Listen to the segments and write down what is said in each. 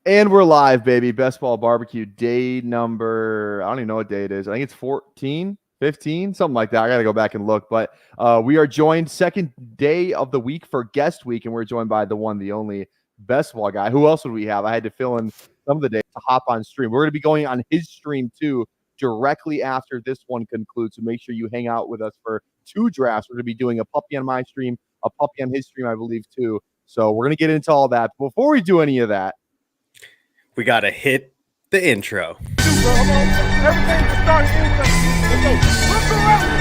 And we're live, baby. Best Ball Barbecue day number, I don't even know what day it is. I think it's 14, 15, something like that. I got to go back and look. But we are joined second day of the week for guest week, and we're joined by the one, the only Best Ball guy. Who else would we have? I had to fill in some of the days to hop on stream. We're going to be going on his stream, too, directly after this one concludes. So make sure you hang out with us for 2 drafts. We're going to be doing a puppy on my stream, a puppy on his stream, I believe, too. So we're going to get into all that. Before we do any of that, we got to hit the intro. Everything starts Let's go around.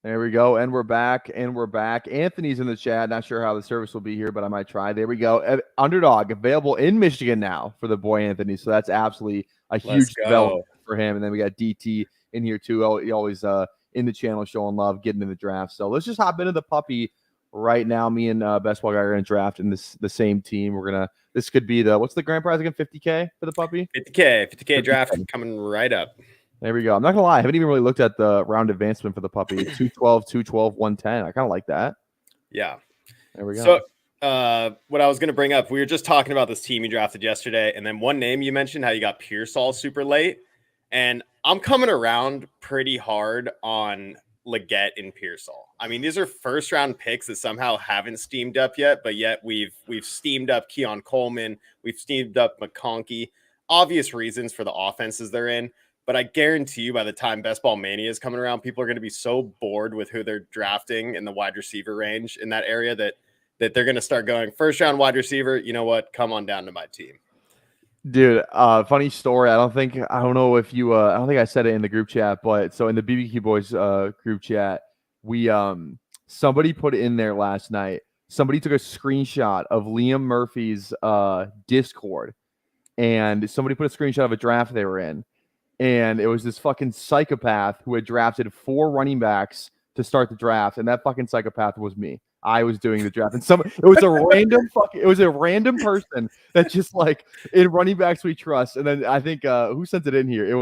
There we go, and we're back, Anthony's in the chat. Not sure how the service will be here, but I might try. There we go. Underdog available in Michigan now for the boy Anthony, so that's absolutely a huge development for him. And then we got DT in here too. He always in the channel showing love, getting in the draft. So let's just hop into the puppy right now. Me and Best Ball guy are going to draft in the same team. This could be what's the grand prize again? 50K for the puppy. 50K draft coming right up. There we go. I'm not going to lie. I haven't even really looked at the round advancement for the puppy. 212, 212, 110. I kind of like that. Yeah. There we go. So what I was going to bring up, we were just talking about this team you drafted yesterday. And then one name you mentioned, how you got Pearsall super late. And I'm coming around pretty hard on Leggett and Pearsall. I mean, these are first round picks that somehow haven't steamed up yet, but yet we've steamed up Keon Coleman. We've steamed up McConkey. Obvious reasons for the offenses they're in. But I guarantee you by the time Best Ball Mania is coming around, people are going to be so bored with who they're drafting in the wide receiver range in that area that they're going to start going first round wide receiver. You know what? Come on down to my team. Dude, funny story. I don't think I said it in the group chat, but so in the BBQ Boys group chat, we somebody put in there last night. Somebody took a screenshot of Liam Murphy's Discord, and somebody put a screenshot of a draft they were in. And it was this fucking psychopath who had drafted 4 running backs to start the draft, and that fucking psychopath was me. I was doing the draft, and it was a random person that just like in running backs we trust. And then I think who sent it in here? It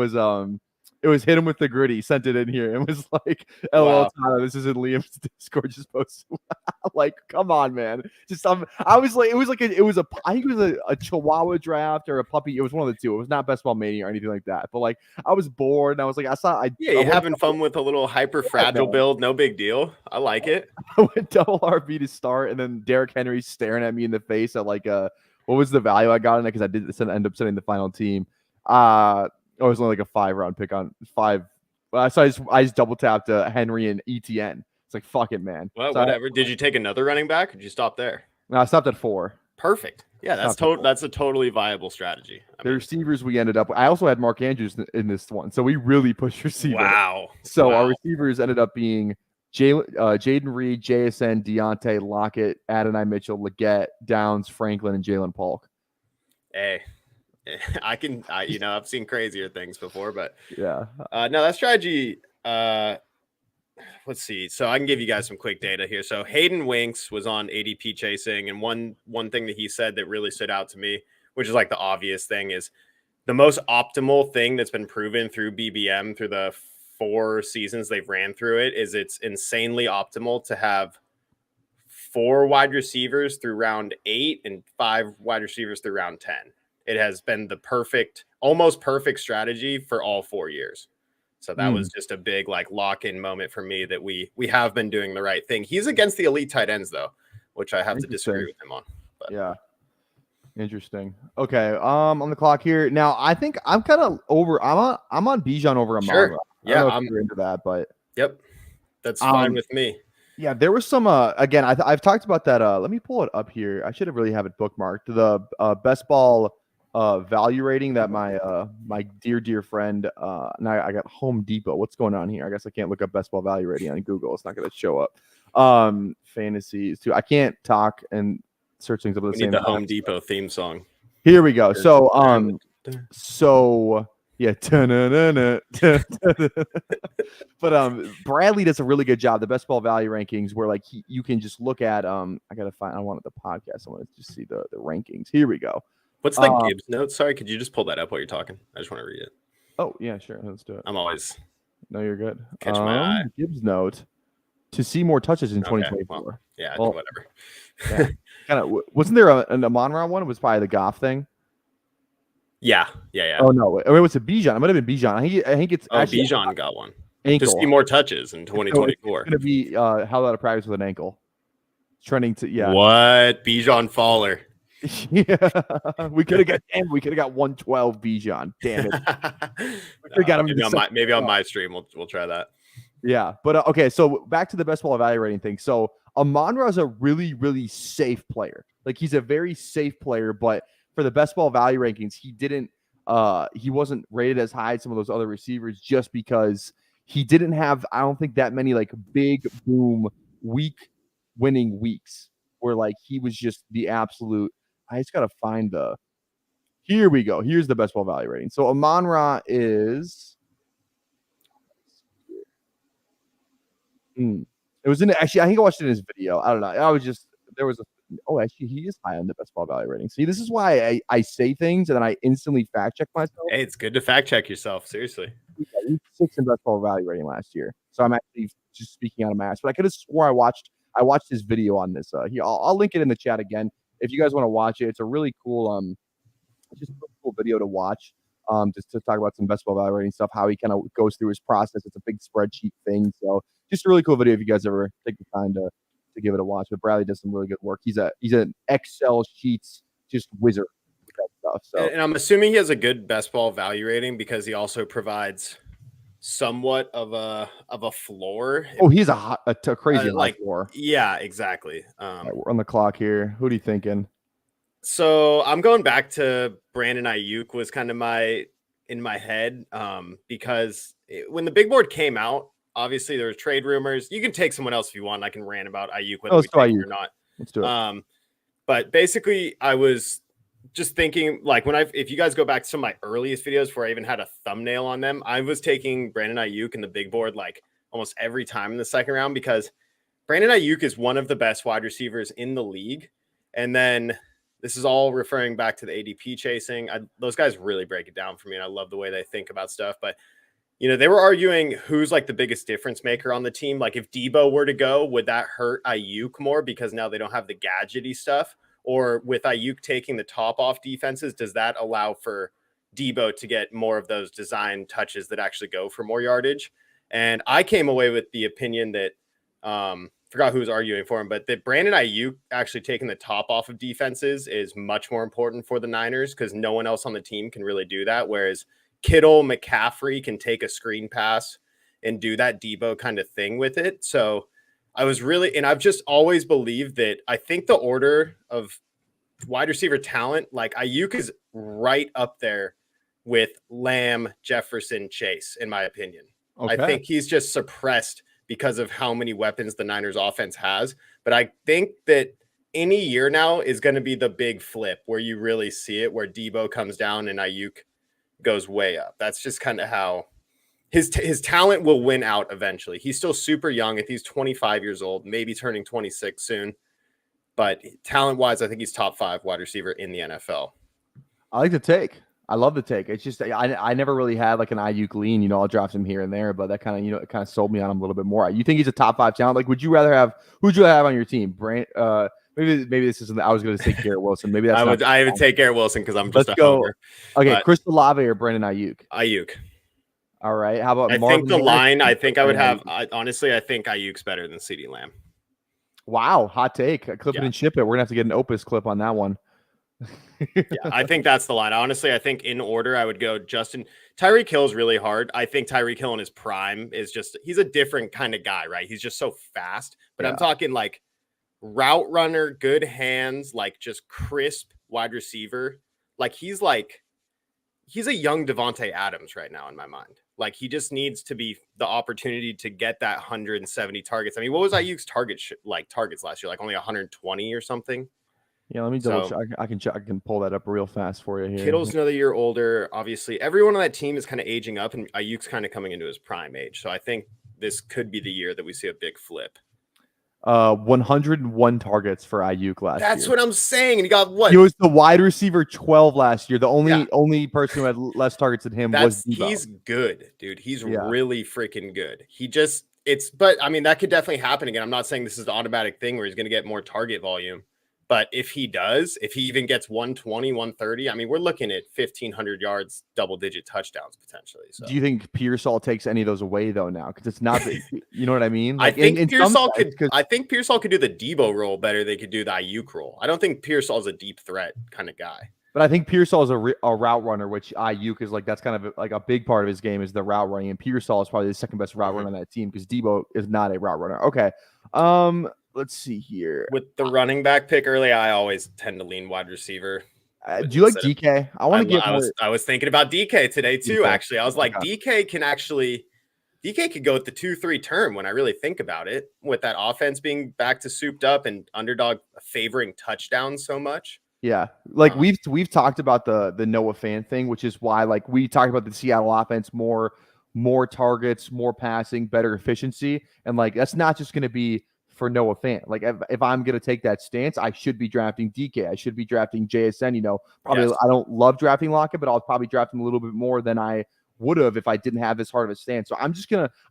was Hit Him With the Gritty sent it in here and was like, "LOL, Tyler, this is in Liam's Discord." Just posted. Like, come on, man. Just I was like, I think it was a Chihuahua draft or a puppy. It was one of the two. It was not Best Ball Mania or anything like that. But like, I was bored and I was like, you're having fun with a little hyper fragile build. No big deal. I like it. I went double RB to start, and then Derrick Henry staring at me in the face at like what was the value I got in it, because I did end up setting the final team. It was only like a 5-round pick on 5. So I just double tapped Henry and ETN. It's like, fuck it, man. Well, so whatever. Did you take another running back, or did you stop there? No, I stopped at 4. Perfect. Yeah, that's a totally viable strategy. Receivers we ended up. I also had Mark Andrews in this one, so we really pushed receiver. Wow. So our receivers ended up being Jaden Reed, JSN, Deontay, Lockett, Adonai Mitchell, Leggett, Downs, Franklin, and Jalen Polk. Hey. I've seen crazier things before, but yeah. No, that strategy. Let's see. So I can give you guys some quick data here. So Hayden Winks was on ADP chasing, and one thing that he said that really stood out to me, which is like the obvious thing, is the most optimal thing that's been proven through BBM through the 4 seasons they've ran through it is it's insanely optimal to have 4 wide receivers through round 8 and 5 wide receivers through round 10. It has been the almost perfect strategy for all 4 years. So that was just a big like lock-in moment for me that we have been doing the right thing. He's against the elite tight ends though, which I have to disagree with him on. But. Yeah. Interesting. Okay. On the clock here. Now I think I'm kind of over. I'm on Bijan over Amon. Sure. Yeah, I'm into that, but yep. That's fine with me. Yeah, there was some again, I've talked about that. Let me pull it up here. I should have really have it bookmarked. The Best Ball value rating that my dear friend now I got Home Depot. What's going on here? I guess I can't look up Best Ball value rating on Google. It's not going to show up. Fantasies too. I can't talk and search things up at the same time. The Home Depot theme song. Here we go. So Yeah. But Bradley does a really good job. The best ball value rankings where like you can just look at I gotta find I wanted the podcast. I want to just see the rankings. Here we go. What's the Gibbs note? Sorry, could you just pull that up while you're talking? I just want to read it. Oh yeah, sure. Let's do it. I'm always No, you're good. catching my eye. Gibbs note to see more touches in 2024. Well, yeah, Well, whatever. Yeah. Kind of wasn't there an Amon-Ra one? It was probably the Goff thing. Yeah. Oh no, it was a Bijan. It might have been Bijan. I think it's actually Bijan got one. ankle. To see more touches in 2024. It's going to be held out of practice with an ankle. Trending to What Bijan Faller? Yeah, we could have got 112 Bijan. Damn it. We got him maybe on my stream we'll try that. Yeah, but okay, so back to the best ball evaluating thing. So Amon-Ra is a really, really safe player. Like he's a very safe player, but for the best ball value rankings, he wasn't rated as high as some of those other receivers just because he didn't have, I don't think, that many like big boom week winning weeks where like he was just the absolute. I just gotta find here we go. Here's the best ball value rating. So Amon-Ra is it was in actually, I think I watched it in his video. I don't know. Actually he is high on the best ball value rating. See, this is why I say things and then I instantly fact check myself. Hey, it's good to fact check yourself. Seriously. He was 6 in best ball value rating last year. So I'm actually just speaking out of my ass. But I could have swore I watched his video on this. I'll link it in the chat again if you guys want to watch it. It's a really cool just a really cool video to watch. Just to talk about some best ball value rating stuff, how he kind of goes through his process. It's a big spreadsheet thing. So just a really cool video if you guys ever take the time to give it a watch. But Bradley does some really good work. He's an Excel sheets just wizard with that stuff. So and I'm assuming he has a good best ball value rating because he also provides somewhat of a floor. Oh, he's a crazy floor. Yeah, exactly. Right, we're on the clock here. Who are you thinking? So I'm going back to Brandon Ayuk was kind of in my head because when the big board came out, obviously there were trade rumors. You can take someone else if you want. I can rant about Ayuk whether we take it or not. Let's do it. But basically, I was just thinking, like if you guys go back to some of my earliest videos where I even had a thumbnail on them, I was taking Brandon Ayuk in the big board like almost every time in the second round because Brandon Ayuk is one of the best wide receivers in the league. And then this is all referring back to the ADP chasing. Those guys really break it down for me, and I love the way they think about stuff. But they were arguing who's like the biggest difference maker on the team. Like if Debo were to go, would that hurt Ayuk more because now they don't have the gadgety stuff? Or with Ayuk taking the top off defenses, does that allow for Debo to get more of those design touches that actually go for more yardage? And I came away with the opinion that forgot who was arguing for him, but that Brandon Ayuk actually taking the top off of defenses is much more important for the Niners because no one else on the team can really do that. Whereas Kittle, McCaffrey can take a screen pass and do that Debo kind of thing with it. So I've just always believed that I think the order of wide receiver talent, like Ayuk is right up there with Lamb, Jefferson, Chase, in my opinion. Okay. I think he's just suppressed because of how many weapons the Niners offense has. But I think that any year now is going to be the big flip where you really see it, where Debo comes down and Ayuk goes way up. That's just kind of how his talent will win out eventually. He's still super young. If he's 25 years old, maybe turning 26 soon. But talent-wise, I think he's top 5 wide receiver in the NFL. I like the take. I love the take. It's just I never really had like an Ayuk lean. I'll drop him here and there, but that kind of it kind of sold me on him a little bit more. You think he's a top 5 talent? Like, who'd you rather have on your team? Maybe this isn't. I was going to say Garrett Wilson. Maybe that's. I would take Garrett Wilson because I'm just. Let's go. Okay, Chris Olave or Brandon Ayuk? Ayuk. All right. How about? I think the line. I think I would have. Honestly, I think Ayuk's better than CeeDee Lamb. Wow, hot take. Clip it and ship it. We're gonna have to get an Opus clip on that one. Yeah, I think that's the line. Honestly, I think in order I would go Justin. Tyreek Hill is really hard. I think Tyreek Hill in his prime is he's a different kind of guy, right? He's just so fast. But I'm talking like route runner, good hands, like just crisp wide receiver. Like he's a young Devontae Adams right now in my mind. Like he just needs to be the opportunity to get that 170 targets. I mean, what was Ayuk's targets last year? Like only 120 or something. Yeah, let me double check. I can check. I can pull that up real fast for you here. Kittle's another year older. Obviously, everyone on that team is kind of aging up, and Ayuk's kind of coming into his prime age. So I think this could be the year that we see a big flip. 101 targets for Ayuk last year. That's what I'm saying. And he got what? He was the wide receiver 12 last year. The only person who had less targets than him was Debo. He's good, dude. He's really freaking good. But I mean, that could definitely happen again. I'm not saying this is the automatic thing where he's going to get more target volume. But if he even gets 120, 130, I mean, we're looking at 1,500 yards, double-digit touchdowns potentially. So. Do you think Pearsall takes any of those away though now? Because it's not, you know what I mean? Like, I think Pearsall could do the Debo role better. They could do the Ayuk role. I don't think Pearsall is a deep threat kind of guy. But I think Pearsall is a route runner, which Ayuk is like. That's kind of like a big part of his game is the route running, and Pearsall is probably the second best route runner on that team because Debo is not a route runner. Okay. Let's see here. With the running back pick early, I always tend to lean wide receiver. Do you like DK? I want to get. I was thinking about DK today too. Actually, I was like, DK could go with the 2-3 term when I really think about it. With that offense being back to souped up and Underdog favoring touchdowns so much. Yeah, like we've talked about the Noah Fant thing, which is why like we talked about the Seattle offense more targets, more passing, better efficiency, and like that's not just going to be for Noah Fant. Like if I'm going to take that stance, I should be drafting DK. I should be drafting JSN. You know, probably yes. I don't love drafting Lockett, but I'll probably draft him a little bit more than I would have if I didn't have this hard of a stance. So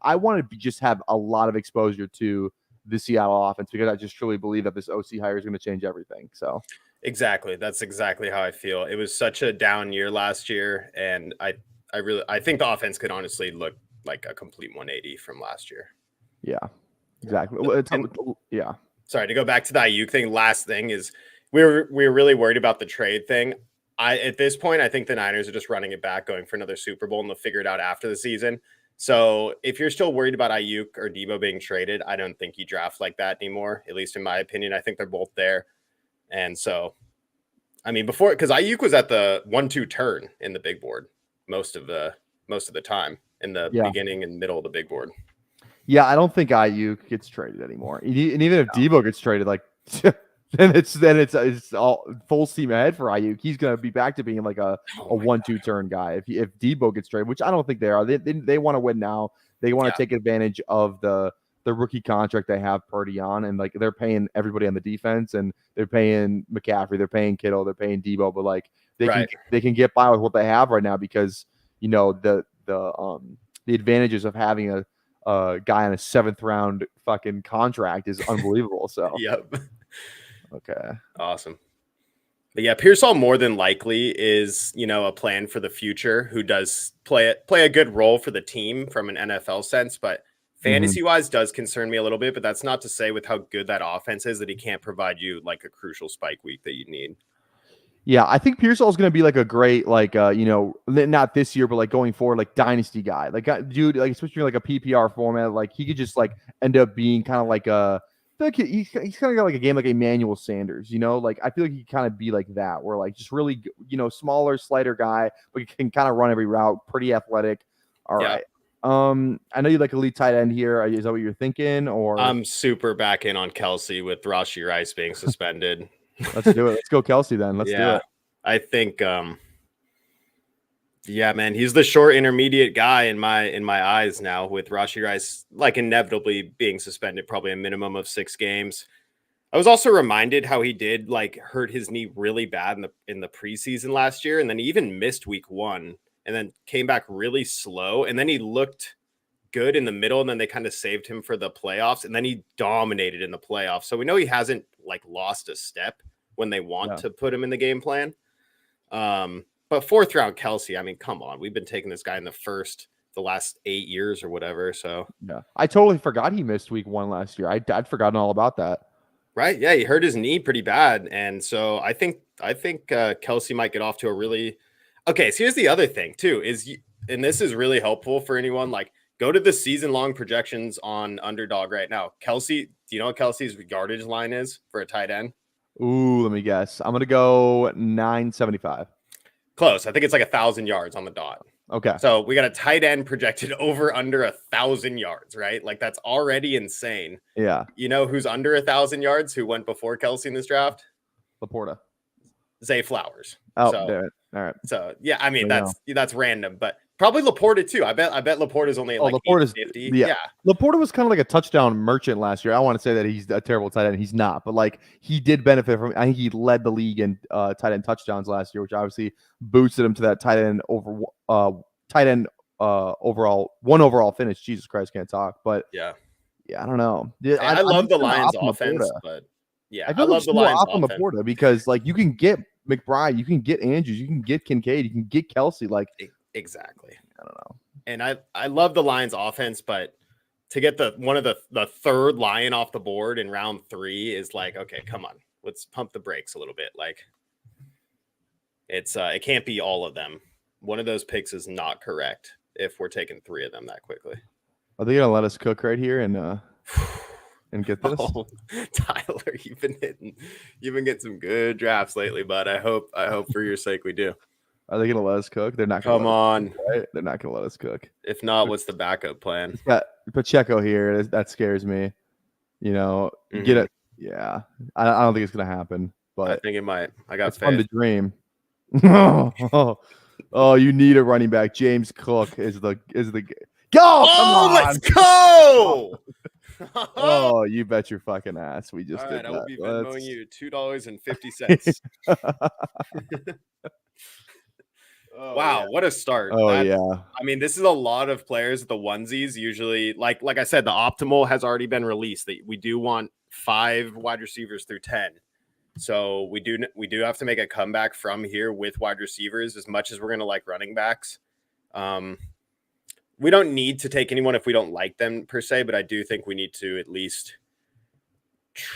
I want to just have a lot of exposure to the Seattle offense because I just truly believe that this OC hire is going to change everything. So exactly, that's exactly how I feel. It was such a down year last year, and I think the offense could honestly look like a complete 180 from last year. Yeah. Exactly. Yeah. Sorry to go back to the Ayuk thing. Last thing is we were really worried about the trade thing. At this point, I think the Niners are just running it back, going for another Super Bowl, and they'll figure it out after the season. So if you're still worried about Ayuk or Debo being traded, I don't think you draft like that anymore. At least in my opinion, I think they're both there. And so, I mean, before because Ayuk was at the 1-2 turn in the big board most of the time in the beginning and middle of the big board. Yeah, I don't think Ayuk gets traded anymore. And even if Debo gets traded, like then it's all full steam ahead for Ayuk. He's gonna be back to being like a 1-2 turn guy. If Debo gets traded, which I don't think they are. They want to win now. They want to take advantage of the rookie contract they have Purdy on, and like they're paying everybody on the defense, and they're paying McCaffrey, they're paying Kittle, they're paying Debo, but like they can get by with what they have right now because you know the advantages of having a guy on a 7th round fucking contract is unbelievable. So yep. Okay. Awesome. But yeah, Pearsall more than likely is, a plan for the future who does play a good role for the team from an NFL sense, but fantasy wise does concern me a little bit, but that's not to say with how good that offense is that he can't provide you like a crucial spike week that you need. Yeah, I think Pearsall is going to be like a great, like, not this year, but like going forward, like dynasty guy, like dude, like especially like a PPR format, like he could just like end up being kind of like he's kind of got like a game like Emmanuel Sanders, like I feel like he kind of be like that, where like just really, smaller, slighter guy, but he can kind of run every route, pretty athletic. All right. I know you like elite tight end here. Is that what you're thinking? Or I'm super back in on Kelsey with Rashee Rice being suspended. Let's do it. Let's go Kelsey then. Let's do it. I think man, he's the short intermediate guy in my eyes now with Rashee Rice like inevitably being suspended probably a minimum of 6 games. I was also reminded how he did like hurt his knee really bad in the preseason last year, and then he even missed week 1 and then came back really slow, and then he looked good in the middle, and then they kind of saved him for the playoffs, and then he dominated in the playoffs. So we know he hasn't like lost a step when they want to put him in the game plan. But 4th round Kelsey, I mean, come on, we've been taking this guy in the last 8 years or whatever. So yeah, I totally forgot he missed week 1 last year. I'd forgotten all about that. Right? Yeah, he hurt his knee pretty bad, and so I think Kelsey might get off to a really okay. So here's the other thing too and this is really helpful for anyone like. Go to the season-long projections on Underdog right now. Kelsey, do you know what Kelsey's yardage line is for a tight end? Ooh, let me guess. I'm going to go 975. Close. I think it's like 1,000 yards on the dot. Okay. So we got a tight end projected over under 1,000 yards, right? Like that's already insane. Yeah. You know who's under 1,000 yards who went before Kelsey in this draft? Laporta. Zay Flowers. Oh, so, damn it. All right. So yeah, I mean There that's random, but probably Laporta too. I bet Laporta's only like Laporta's 50. yeah. Laporta was kind of like a touchdown merchant last year. I want to say that he's a terrible tight end. He's not, but like he did benefit from. I think he led the league in tight end touchdowns last year, which obviously boosted him to that tight end overall finish. Jesus Christ, can't talk. But yeah, I don't know. I love the Lions offense, but yeah, I love the Lions offense. Laporta because like you can get McBride, you can get Andrews, you can get Kincaid, you can get Kelsey. Like exactly. I don't know. And I love the Lions offense, but to get one of the third Lion off the board in round 3 is like, okay, come on, let's pump the brakes a little bit. Like it can't be all of them. One of those picks is not correct if we're taking 3 of them that quickly. Are they gonna let us cook right here and get this? Oh, Tyler, you've been getting some good drafts lately, bud. I hope for your sake we do. Are they gonna let us cook? They're not gonna Come on. Cook, right? They're not gonna let us cook. If not, what's the backup plan? Yeah, Pacheco here. That scares me. You know, get it. Yeah. I don't think it's gonna happen, but I think it might. I got it's faith. fun to dream. Oh, you need a running back. James Cook is the go. Oh, let's go. Oh, you bet your fucking ass. We just all did right, that. I will be Venmoing you $2.50. Wow, what a start. Yeah. I mean, this is a lot of players, the onesies. Usually, like I said, the optimal has already been released. We do want 5 wide receivers through 10. So we do have to make a comeback from here with wide receivers as much as we're going to like running backs. We don't need to take anyone if we don't like them per se, but I do think we need to at least,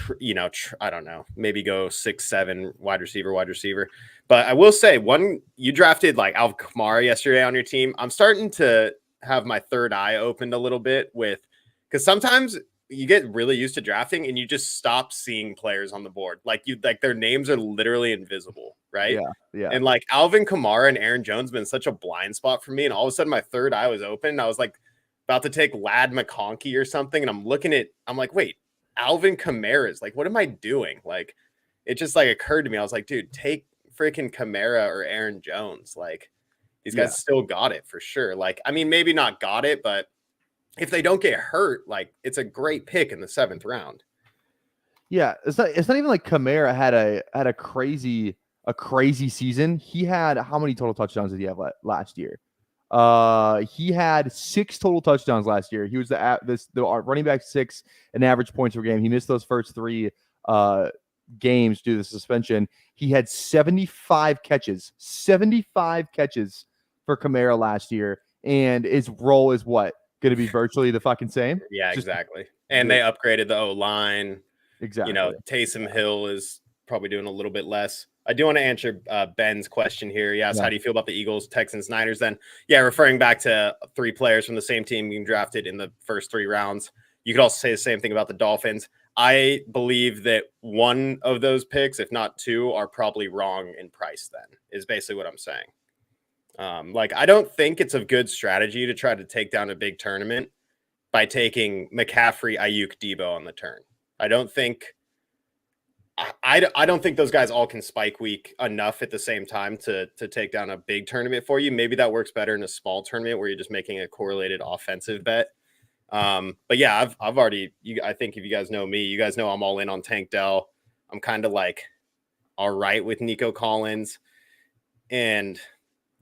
I don't know, maybe go 6, 7 wide receiver. But I will say, you drafted like Alvin Kamara yesterday on your team. I'm starting to have my third eye opened a little bit because sometimes you get really used to drafting and you just stop seeing players on the board. Like their names are literally invisible, right? Yeah. And like Alvin Kamara and Aaron Jones been such a blind spot for me. And all of a sudden my third eye was open. I was like about to take Lad McConkey or something. And I'm like, wait, Alvin Kamara's like, what am I doing? Like, it just like occurred to me. I was like, dude, take freaking Kamara or Aaron Jones. Like these guys still got it for sure. Like, I mean, maybe not got it, but if they don't get hurt, like it's a great pick in the 7th round. Yeah, it's not even like Kamara had a crazy season. He had how many total touchdowns did he have last year? He had 6 total touchdowns last year. He was the running back 6 in average points per game. He missed those first 3 games due to the suspension. He had 75 catches for Kamara last year, and his role is what? Going to be virtually the fucking same. Yeah, exactly. And they upgraded the O-line. Exactly. Taysom Hill is probably doing a little bit less. I do want to answer Ben's question here. He asked, how do you feel about the Eagles, Texans, Niners? Then, referring back to 3 players from the same team being drafted in the first 3 rounds. You could also say the same thing about the Dolphins. I believe that one of those picks, if not 2, are probably wrong in price then, is basically what I'm saying. I don't think it's a good strategy to try to take down a big tournament by taking McCaffrey, Ayuk, Debo on the turn. I don't think those guys all can spike week enough at the same time to take down a big tournament for you. Maybe that works better in a small tournament where you're just making a correlated offensive bet. But yeah, I've already, I think if you guys know me, you guys know I'm all in on Tank Dell. I'm kind of like, all right with Nico Collins, and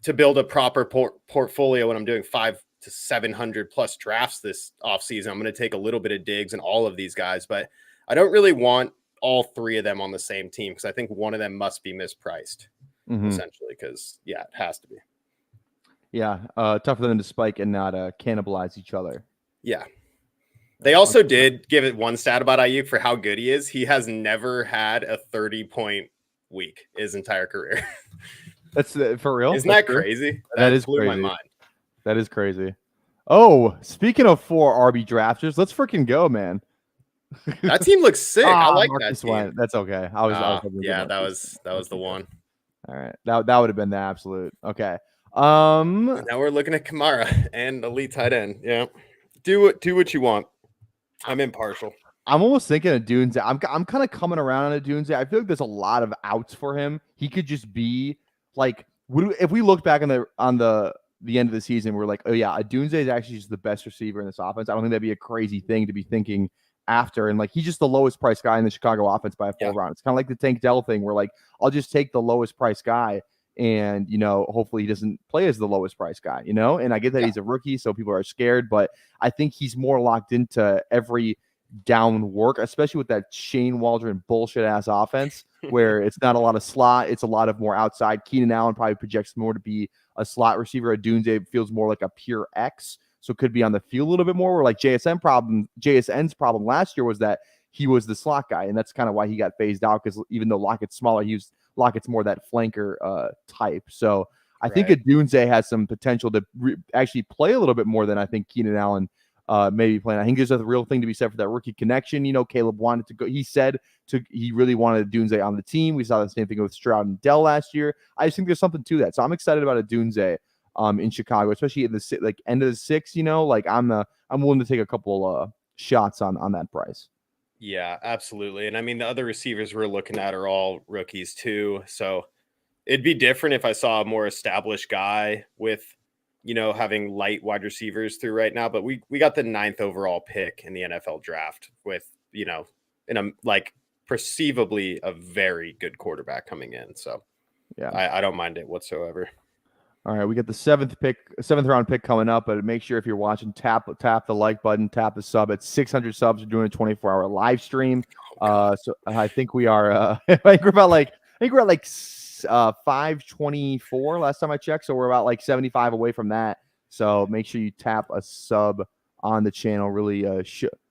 to build a proper portfolio when I'm doing 500 to 700 plus drafts this offseason, I'm going to take a little bit of digs in all of these guys, but I don't really want all 3 of them on the same team because I think one of them must be mispriced essentially because it has to be. Yeah. Tough for them to spike and not cannibalize each other. Yeah. They also did give it one stat about Ayuk for how good he is. He has never had a 30-point week his entire career. That's for real. Isn't that crazy? That is blew crazy. my mind. That is crazy. Oh, speaking of 4 RB drafters, let's freaking go, man. That team looks sick. I like Marcus that team. Went. That's okay. I was that was the one. All right. That would have been the absolute. Okay. Now we're looking at Kamara and elite tight end. Yeah. Do what you want. I'm impartial. I'm almost thinking of Dunze. I'm kind of coming around on a Dunze. I feel like there's a lot of outs for him. He could just be like, if we look back on the end of the season, we're like, oh yeah, a Dunze is actually just the best receiver in this offense. I don't think that'd be a crazy thing to be thinking after. And like, he's just the lowest price guy in the Chicago offense by a full round. It's kind of like the Tank Dell thing, where like, I'll just take the lowest price guy. And, hopefully he doesn't play as the lowest price guy, and I get that he's a rookie, so people are scared, but I think he's more locked into every down work, especially with that Shane Waldron bullshit ass offense where it's not a lot of slot. It's a lot of more outside. Keenan Allen probably projects more to be a slot receiver. Dunze feels more like a pure X. So could be on the field a little bit more, where like JSN's problem last year was that he was the slot guy. And that's kind of why he got phased out, because even though Lockett's smaller, Lockett's more that flanker type. So I think a Dunze has some potential to actually play a little bit more than I think Keenan Allen maybe playing. I think there's a real thing to be said for that rookie connection. Caleb wanted to go. He said he really wanted Dunze on the team. We saw the same thing with Stroud and Dell last year. I just think there's something to that. So I'm excited about a Dunze in Chicago, especially in the end of the six. I'm willing to take a couple shots on that price. Yeah, absolutely. And I mean, the other receivers we're looking at are all rookies too. So it'd be different if I saw a more established guy with, having light wide receivers through right now. But we got the 9th overall pick in the NFL draft with, in a perceivably a very good quarterback coming in. So yeah, I don't mind it whatsoever. All right, we got the 7th round pick coming up, but make sure if you're watching, tap the like button, tap the sub. At 600 subs, we're doing a 24-hour live stream. So I think we are. I think we're at 524 last time I checked. So we're about like 75 away from that. So make sure you tap a sub on the channel. Really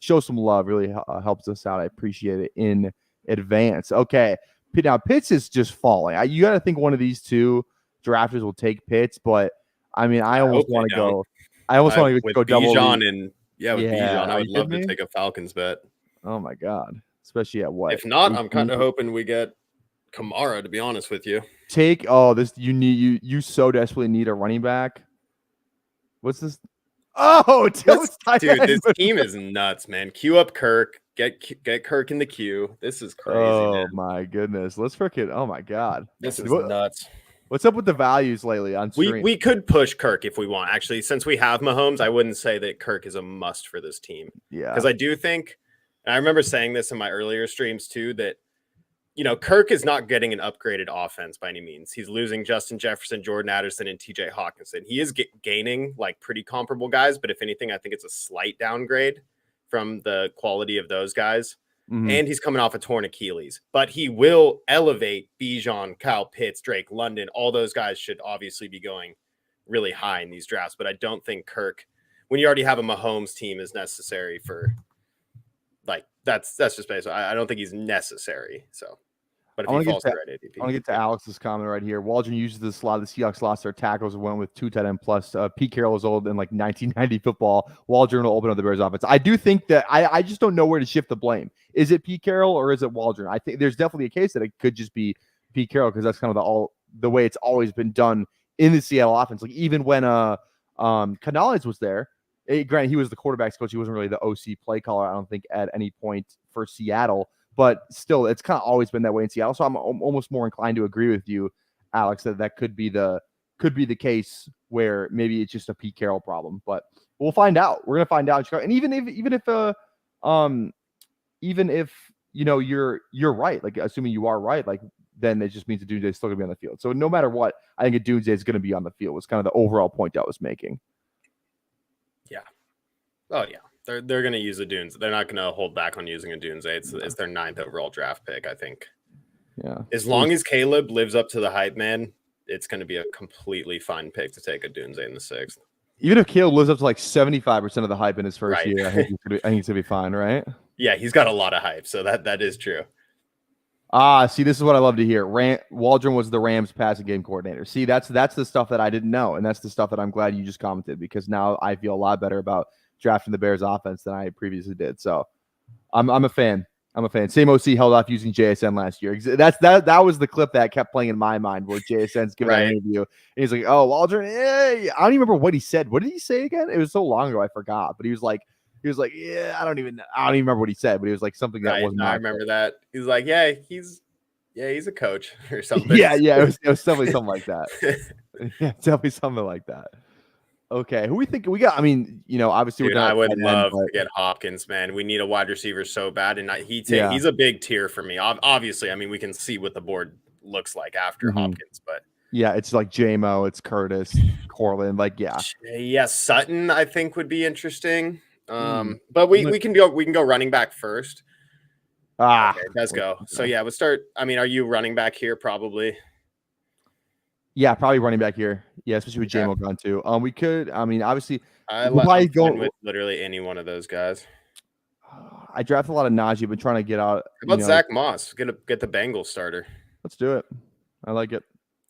show some love. Really helps us out. I appreciate it in advance. Okay, now Pitts is just falling. You got to think one of these two drafters will take Pitts, but I mean, I almost want to go. I almost want to go double. Bijan with Bijan, I would love to take a Falcons bet. Oh my god, especially at what? If not, I'm kind of hoping we get Kamara. To be honest with you, you so desperately need a running back. What's this? Oh, dude, this team is nuts, man. Queue up Kirk. Get Kirk in the queue. This is crazy. Oh man. My goodness, let's freaking. Oh my god, this is nuts. What's up with the values lately on stream? We could push Kirk if we want. Actually, since we have Mahomes, I wouldn't say that Kirk is a must for this team. Yeah. Because I do think, and I remember saying this in my earlier streams too, that, Kirk is not getting an upgraded offense by any means. He's losing Justin Jefferson, Jordan Addison, and TJ Hawkinson. He is gaining like pretty comparable guys, but if anything, I think it's a slight downgrade from the quality of those guys. Mm-hmm. And he's coming off a torn Achilles, but he will elevate Bijan, Kyle Pitts, Drake London. All those guys should obviously be going really high in these drafts, but I don't think Kirk, when you already have a Mahomes team, is necessary for that's just basically, I don't think he's necessary. So, but if he falls to right ADP. I want to get to Alex's comment right here. Waldron uses the slot. The Seahawks lost their tackles and went with 2 tight end plus. Pete Carroll is old in 1990 football. Waldron will open up the Bears offense. I do think that I just don't know where to shift the blame. Is it Pete Carroll or is it Waldron? I think there's definitely a case that it could just be Pete Carroll, because that's kind of the way it's always been done in the Seattle offense. Like even when Canales was there, granted he was the quarterback's coach, he wasn't really the OC play caller, I don't think, at any point for Seattle. But still, it's kind of always been that way in Seattle. So I'm almost more inclined to agree with you, Alex, that could be the case where maybe it's just a Pete Carroll problem. But we'll find out. We're gonna find out. And even if you're right, like assuming you are right, like then it just means the Dunze is still gonna be on the field. So no matter what, I think a Dunze is gonna be on the field. Was kind of the overall point I was making. Yeah. Oh yeah. They're going to use a Dunze. They're not going to hold back on using a Dunze. It's their 9th overall draft pick, I think. Yeah. As long as Caleb lives up to the hype, man, it's going to be a completely fine pick to take a Dunze in the 6th. Even if Caleb lives up to 75% of the hype in his first year, I think it's going to be fine, right? Yeah, he's got a lot of hype, so that is true. See, this is what I love to hear. Waldron was the Rams passing game coordinator. See, that's the stuff that I didn't know, and that's the stuff that I'm glad you just commented, because now I feel a lot better about drafting the Bears offense than I previously did. So I'm a fan. Same OC held off using JSN last year. That was the clip that kept playing in my mind, where JSN's giving an interview and he's like, "Oh, Waldron, I don't even remember what he said. What did he say again? It was so long ago I forgot. But he was like, He was like, yeah, I don't even remember what he said, but he was like something that Right. wasn't. No, I remember that. He's like, he's a coach or something. Yeah, it was definitely something like that. Yeah, definitely something like that. Okay, who we think we got? I mean, obviously Dude, we're done I at would tight end, love but to get Hopkins, man. We need a wide receiver so bad, and Yeah. he's a big tier for me. Obviously, I mean, we can see what the board looks like after Hopkins, but yeah, it's like JMO, it's Curtis, Cortland, like Sutton I think would be interesting. Mm. But we can go running back first. Okay, let's go. So yeah, we'll start. I mean, are you running back here? Probably. Yeah, probably running back here. Yeah, especially with JMO gone too. We could. I mean, obviously, I'm fine with literally any one of those guys. I drafted a lot of Najee, but trying to get out. How about Zach Moss? Get the Bengals starter. Let's do it. I like it.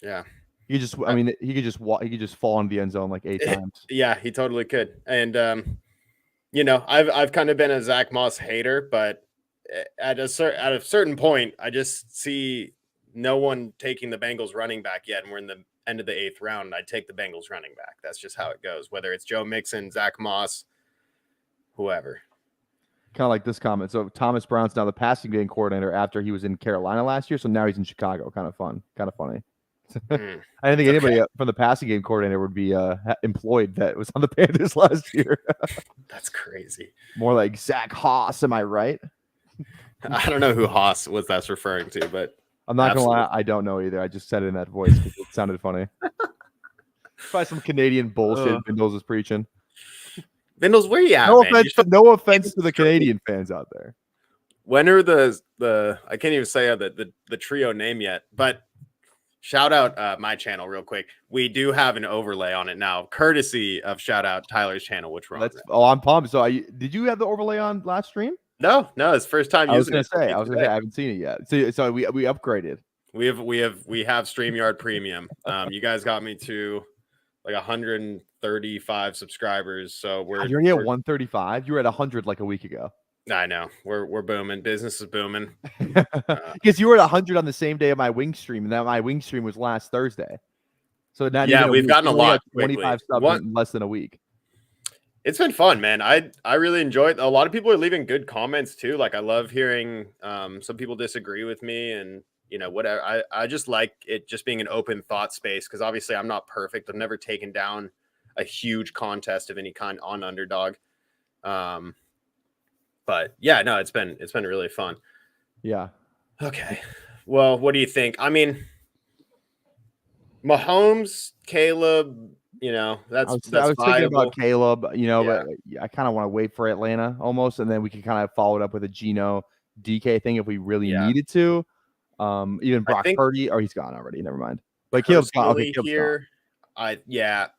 Yeah. He just. I mean, he could just walk. He could just fall into the end zone like 8 times. Yeah, he totally could. And I've kind of been a Zach Moss hater, but at a certain point, I just see no one taking the Bengals running back yet, and we're in the end of the 8th round. I'd take the Bengals running back. That's just how it goes. Whether it's Joe Mixon, Zach Moss, whoever. Kind of like this comment. So Thomas Brown's now the passing game coordinator after he was in Carolina last year. So now he's in Chicago. Kind of fun. Kind of funny. I didn't think anybody from the passing game coordinator would be employed that was on the Panthers last year. That's crazy. More like Zach Haas. Am I right? I don't know who Haas was that's referring to, but I'm not going to lie. I don't know either. I just said it in that voice because it sounded funny. Probably some Canadian bullshit Bindles is preaching. Bindles, where you at, no offense to the Canadian fans out there. When are the I can't even say the trio name yet, but shout out my channel real quick. We do have an overlay on it now, courtesy of shout out Tyler's channel, which we're on. I'm pumped. So did you have the overlay on last stream? No, it's first time using it. I was gonna say I haven't seen it yet. So we upgraded. We have StreamYard Premium. You guys got me to like 135 subscribers. So you're already at 135. You were at 100 like a week ago. I know. We're booming. Business is booming. Because you were at 100 on the same day of my wing stream, and that my wing stream was last Thursday. So now we've gotten a lot. 25 subs in less than a week. It's been fun, man. I really enjoyed. A lot of people are leaving good comments too. Like I love hearing some people disagree with me, and whatever. I just like it just being an open thought space because obviously I'm not perfect. I've never taken down a huge contest of any kind on Underdog. But yeah, no, it's been really fun. Yeah. Okay. Well, what do you think? I mean, Mahomes, Caleb. That's I was viable. thinking about Caleb, but I kind of want to wait for Atlanta almost, and then we can kind of follow it up with a Geno DK thing if we really needed to. Even Brock Purdy, he's gone already. Never mind. But Caleb's gone. Okay, Caleb's here. Gone.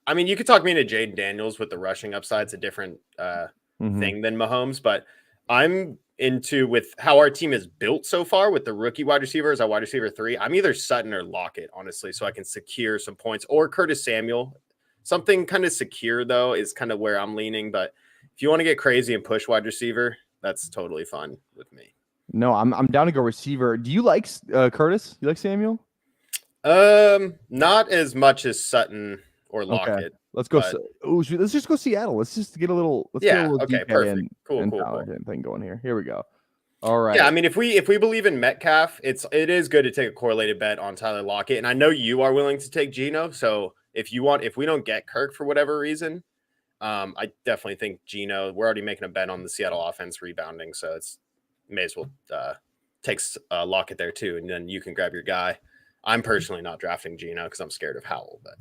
I mean, you could talk me into Jaden Daniels with the rushing upside. It's a different thing than Mahomes, but I'm into with how our team is built so far with the rookie wide receivers, our wide receiver 3. I'm either Sutton or Lockett, honestly, so I can secure some points, or Curtis Samuel. Something kind of secure, though, is kind of where I'm leaning. But if you want to get crazy and push wide receiver, that's totally fun with me. No, I'm down to go receiver. Do you like Curtis? You like Samuel? Not as much as Sutton or Lockett. Okay. Let's go. Let's just go Seattle. Let's just get a little. Let's get a little okay, DK perfect. Cool. Thing going here. Here we go. All right. Yeah, I mean, if we believe in Metcalf, it is good to take a correlated bet on Tyler Lockett, and I know you are willing to take Geno. So if we don't get Kirk for whatever reason, I definitely think Geno. We're already making a bet on the Seattle offense rebounding, so may as well take Lockett there too, and then you can grab your guy. I'm personally not drafting Geno because I'm scared of Howell, but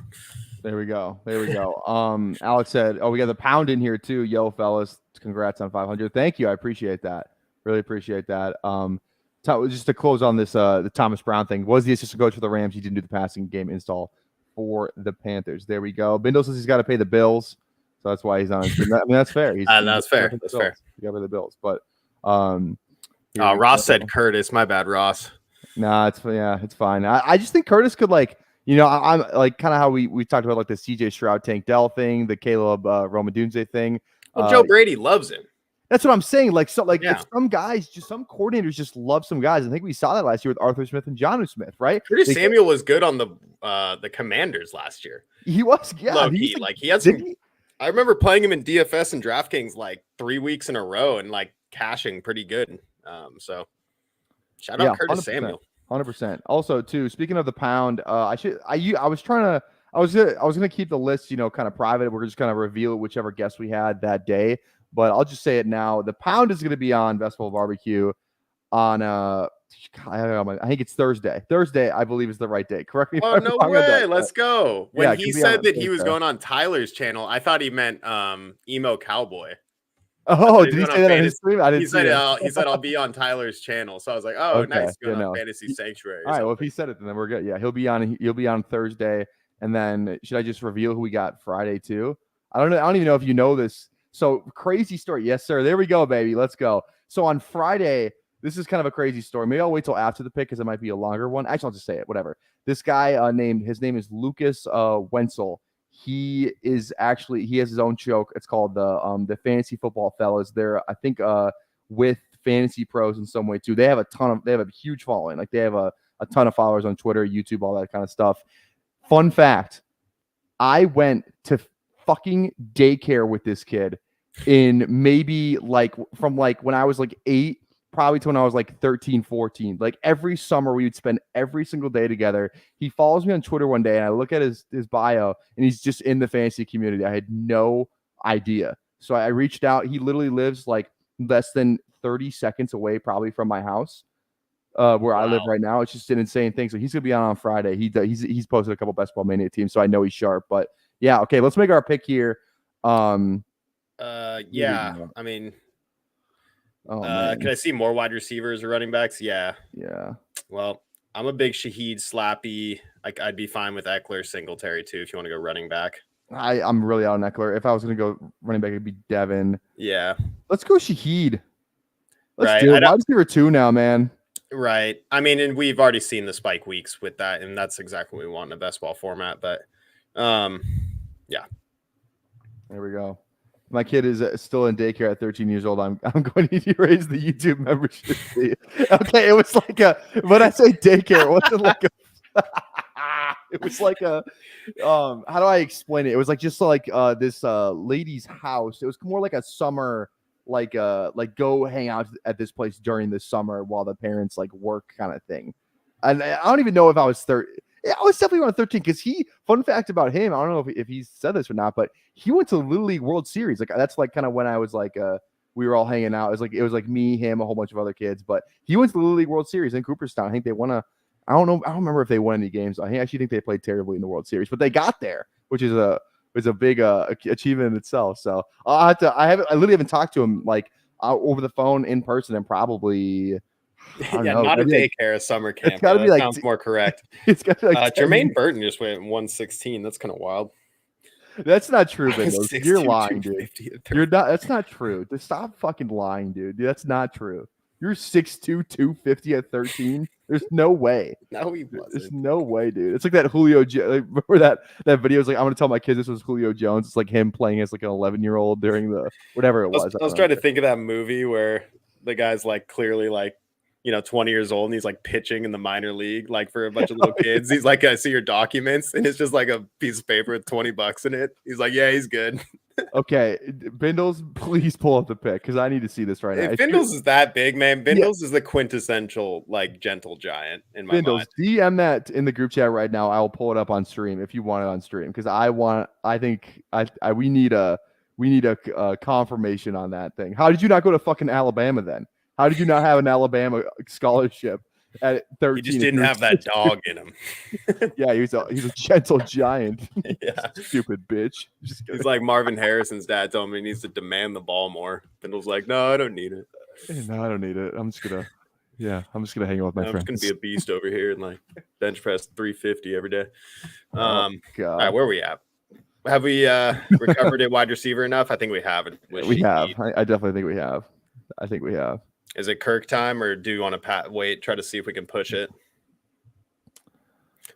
there we go. Alex said, we got the pound in here too. Yo, fellas, congrats on 500. Thank you. I appreciate that. Really appreciate that. Just to close on this, the Thomas Brown thing, was the assistant coach for the Rams. He didn't do the passing game install for the Panthers. There we go. Bindle says he's got to pay the bills, so that's why he's on. I mean, that's fair. That's fair. That's fair. You got to pay the bills, but Ross said Curtis. My bad, Ross. Nah, it's fine. I just think Curtis could I'm like kind of how we talked about like the CJ Stroud Tank Dell thing, the Caleb Romadunze thing. Well, Joe Brady loves him. That's what I'm saying. If some guys, some coordinators just love some guys. I think we saw that last year with Arthur Smith and Jonnu Smith, right? Curtis Samuel was good on the Commanders last year. He was, yeah. Low key, he had some I remember playing him in DFS and DraftKings like 3 weeks in a row and like cashing pretty good. So shout out Curtis 100%, Samuel. 100%. Also, too, speaking of the pound, I was gonna keep the list, kind of private. We're just gonna reveal whichever guest we had that day, but I'll just say it now. The pound is gonna be on Bestball Barbecue on I think it's Thursday. Thursday, I believe, is the right day. Correct me if Oh, I'm no wrong on way. that. Let's go. When Yeah, he it could be on said that he was Thursday. going on Tyler's channel, I thought he meant Emo Cowboy. Oh, He's did he going say on that on his stream? I didn't He see said it. he said I'll be on Tyler's channel. So I was like, oh, Okay, nice. Going yeah, on no. Fantasy Sanctuary. All right, well, if he said it, then we're good. Yeah, he'll be on Thursday, and then should I just reveal who we got Friday too? I don't know. I don't even know if you know this. So crazy story. Yes, sir. There we go, baby. Let's go. So on Friday, this is kind of a crazy story. Maybe I'll wait till after the pick because it might be a longer one. Actually, I'll just say it. Whatever. This guy his name is Lucas Wenzel. He has his own show. It's called the Fantasy Football Fellas. They're I think with fantasy pros in some way too. They have a huge following. Like they have a ton of followers on Twitter, YouTube, all that kind of stuff. Fun fact, I went to fucking daycare with this kid in maybe from when I was 8 probably to when I was 13, 14. Like every summer we would spend every single day together. He follows me on Twitter one day and I look at his bio and he's just in the fantasy community. I had no idea. So I reached out. He literally lives less than 30 seconds away probably from my house. Where I live right now. It's just an insane thing. So he's gonna be on Friday. He's posted a couple Bestball Mania teams, so I know he's sharp. But yeah, okay, let's make our pick here. I mean, can I see more wide receivers or running backs? Yeah. Well, I'm a big Shaheed Slappy. I'd be fine with Eckler, Singletary too if you want to go running back. I'm really out on Eckler. If I was gonna go running back, it'd be Devin. Yeah. Let's go Shaheed. Let's do it. Wide receiver 2 now, man. Right. I mean, and we've already seen the spike weeks with that, and that's exactly what we want in a best ball format. But yeah. There we go. My kid is still in daycare at 13 years old. I'm going to raise the YouTube membership fee. Okay, it was when I say daycare, it wasn't it was how do I explain it? It was this lady's house. It was more like a summer go hang out at this place during the summer while the parents work kind of thing. And I don't even know if I was 30. Yeah, I was definitely around 13 because fun fact about him, I don't know if he said this or not, but he went to Little League World Series. That's kind of when I was we were all hanging out. It was me, him, a whole bunch of other kids, but he went to the Little League World Series in Cooperstown. I think they won I don't remember if they won any games. I actually think they played terribly in the World Series, but they got there, which is a big achievement in itself. So I literally haven't talked to him over the phone in person and probably not a daycare, a summer camp. It's gotta be sounds more correct. It's got to be Jermaine Burton just went 116. That's kind of wild. That's not true, Bindles. You're lying, dude. You're not. That's not true. Just stop fucking lying, dude. That's not true. You're 6'2", 250 at 13. There's no way. No, he wasn't. There's no way, dude. It's like that Julio. Remember that video? Is I'm gonna tell my kids this was Julio Jones. It's him playing as an 11-year-old during the whatever it was. I was trying to think of that movie where the guy's clearly 20 years old and he's like pitching in the minor league, like for a bunch of little kids. He's like, I see your documents, and it's just like a piece of paper with $20 in it. He's like, yeah, he's good. Okay, Bindles, please pull up the pic because I need to see this right now. Bindles is that big, man. Bindles is the quintessential like gentle giant in my Bindles, mind. DM that in the group chat right now. I'll pull it up on stream if you want it on stream because we need a confirmation on that thing. How did you not go to fucking Alabama then? How did you not have an Alabama scholarship at 13? He just didn't have that dog in him. Yeah, he's a gentle giant. Yeah, stupid bitch. He's like Marvin Harrison's dad told me he needs to demand the ball more. Bindle's like, no, I don't need it. No, I don't need it. I'm just gonna hang out with my friends. I'm just gonna be a beast over here and like bench press 350 every day. God. All right, where are we at? Have we recovered at wide receiver enough? I think we have. We have. I definitely think we have. I think we have. Is it Kirk time, or do you want to wait, try to see if we can push it?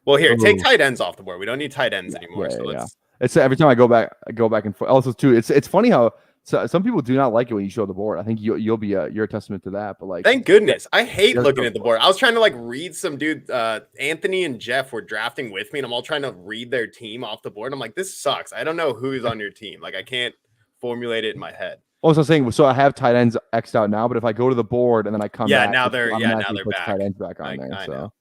Well, here, take tight ends off the board. We don't need tight ends anymore. Yeah, so let's... It's every time I go back and forth. Also, too, it's funny how So some people do not like it when you show the board. I think you'll be you're a testament to that. But like, Thank goodness. I hate Yeah, looking go at the board. I was trying to like read some dude. Anthony and Jeff were drafting with me, and I'm all trying to read their team off the board. I'm like, this sucks. I don't know who's on your team. Like, I can't formulate it in my head. also saying, so I have tight ends X'd out now, but if I go to the board and then I come Yeah, back, now it they're automatically puts back. tight ends back on I there. know. So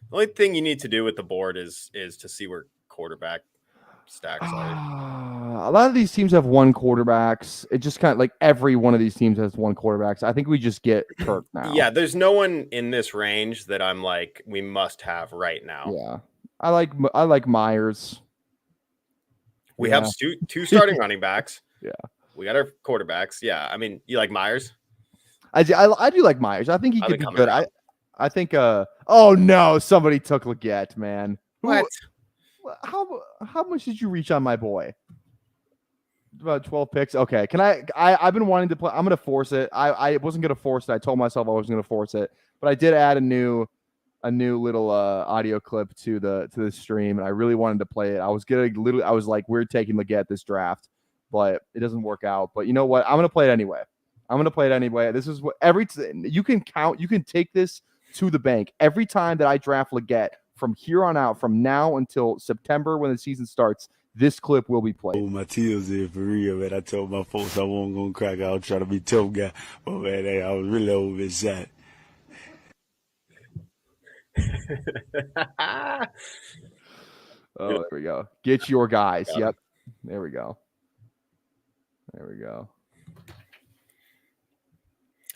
The only thing you need to do with the board is to see where quarterback stacks are. a lot of these teams have one quarterbacks. It just kind of like every one of these teams has one quarterbacks. I think we just get Kirk now. Yeah, there's no one in this range that I'm like, we must have right now. Yeah. I like Myers. We have two starting running backs. Yeah. We got our quarterbacks. Yeah. I mean, you like Myers? I do like Myers. I think he could be good. Around. I think oh no, somebody took Leggett, man. What? How much did you reach on my boy? About 12 picks. Okay. Can I've been wanting to play. I'm gonna force it. I wasn't gonna force it. I told myself I wasn't gonna force it, but I did add a new little audio clip to the stream, and I really wanted to play it. I was like, we're taking Leggett this draft, but it doesn't work out. But you know what? I'm gonna play it anyway. This is what you can count. You can take this to the bank. Every time that I draft Leggett from here on out, from now until September when the season starts, this clip will be played. Oh, my tears in for real, man. I told my folks I wasn't gonna crack. I was trying to be tough guy, but man, I was really overshot. Oh, there we go. Get your guys. Yep. There we go.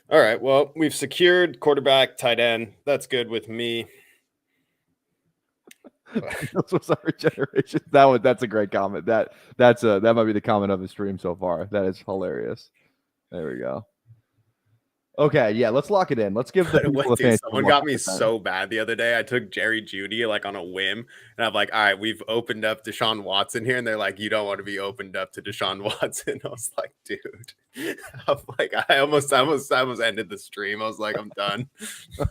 All right. Well, we've secured quarterback, tight end. That's good with me. This was our generation. That's a great comment. That might be the comment of the stream so far. That is hilarious. There we go. Okay, yeah, let's lock it in. Let's give the people Dude, someone got me so bad the other day. I took Jerry Jeudy like on a whim, and I'm like, all right, we've opened up Deshaun Watson here, and they're like, you don't want to be opened up to Deshaun Watson. I was like, dude, I almost ended the stream. I was like, I'm done.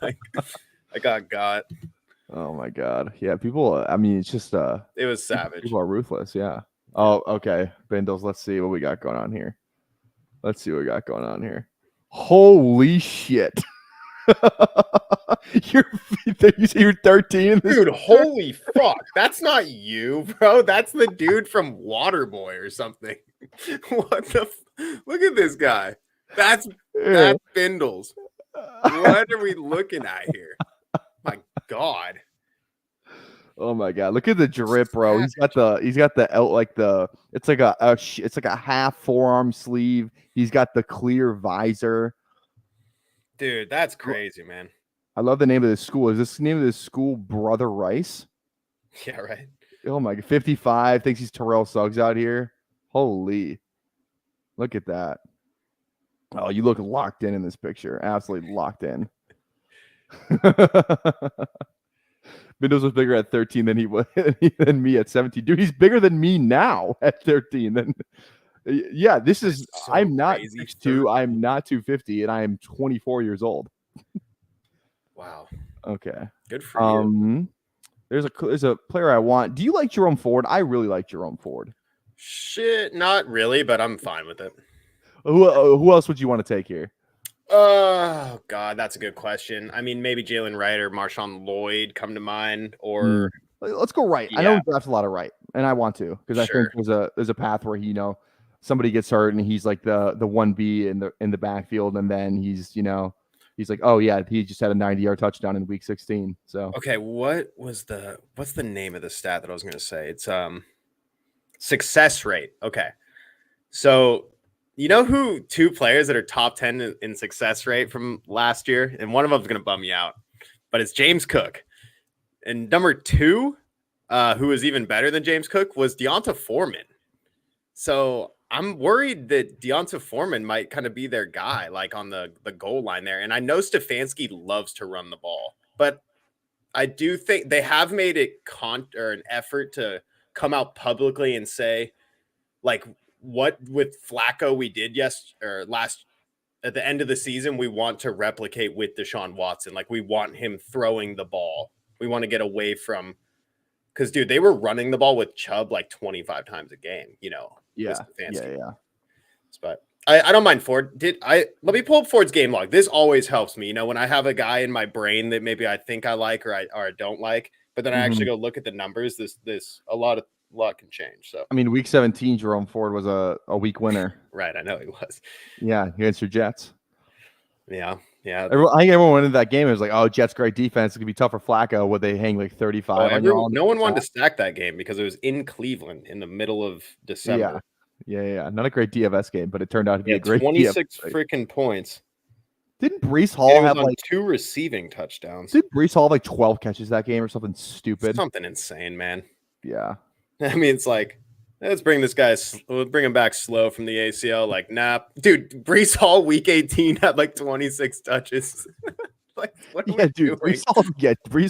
Like, I got. Oh my god, yeah, people. I mean, it's just it was savage. People are ruthless. Yeah. Oh, okay, Bindles. Let's see what we got going on here. Holy shit. You say you're 13? Dude, holy fuck. That's not you, bro. That's the dude from Waterboy or something. What the look at this guy. That's Bindles. What are we looking at here? My God. Oh my God! Look at the drip, bro. He's got the it's like a half forearm sleeve. He's got the clear visor. Dude, that's crazy, man. I love the name of this school. Is this the name of this school Brother Rice? Yeah, right. Oh my God, 55 thinks he's Terrell Suggs out here. Holy, look at that. Oh, you look locked in this picture. Absolutely locked in. Windows was bigger at 13 than he was than me at 17. Dude, he's bigger than me now at 13. Then, yeah, this is. So I'm not 6'2". I'm not 250, and I am 24 years old. Wow. Okay. Good for you. There's a player I want. Do you like Jerome Ford? I really like Jerome Ford. Shit, not really, but I'm fine with it. Who else would you want to take here? Oh God, that's a good question. I mean, maybe Jalen Wright or Marshawn Lloyd come to mind, or let's go right. Yeah. I know we draft a lot of right, and I want to because I think there's a path where somebody gets hurt and he's like the 1B in the backfield, and then he's like, oh yeah, he just had a 90-yard touchdown in week 16. So okay, what's the name of the stat that I was going to say? It's success rate. Okay, so. You know who two players that are top 10 in success rate from last year? And one of them is going to bum you out, but it's James Cook. And number two, who was even better than James Cook, was Deonta Foreman. So I'm worried that Deonta Foreman might kind of be their guy, like on the goal line there. And I know Stefanski loves to run the ball, but I do think they have made it an effort to come out publicly and say, like, what with Flacco we did last at the end of the season, we want to replicate with Deshaun Watson. Like, we want him throwing the ball. We want to get away from, because dude, they were running the ball with Chubb like 25 times a game, Yeah. But I don't mind Ford. Let me pull up Ford's game log. This always helps me. When I have a guy in my brain that maybe I think I like or I don't like, but then I actually go look at the numbers. This a lot can change. So I mean, week 17, Jerome Ford was a week winner. right, I know he was. Yeah, against your Jets. Yeah. I think everyone went into that game. It was like, oh, Jets great defense. It's gonna be tough for Flacco. Would they hang like 35? No one wanted to stack that game because it was in Cleveland in the middle of December. Yeah. Not a great DFS game, but it turned out to be a great 26 DFS freaking points. Didn't Breece Hall have like 2 receiving touchdowns? Did Breece Hall have like 12 catches that game or something stupid? Something insane, man. Yeah. I mean, it's like, let's bring him back slow from the ACL. Like, nah, dude, Breece Hall week 18 had like 26 touches. Like, what are we doing? Breece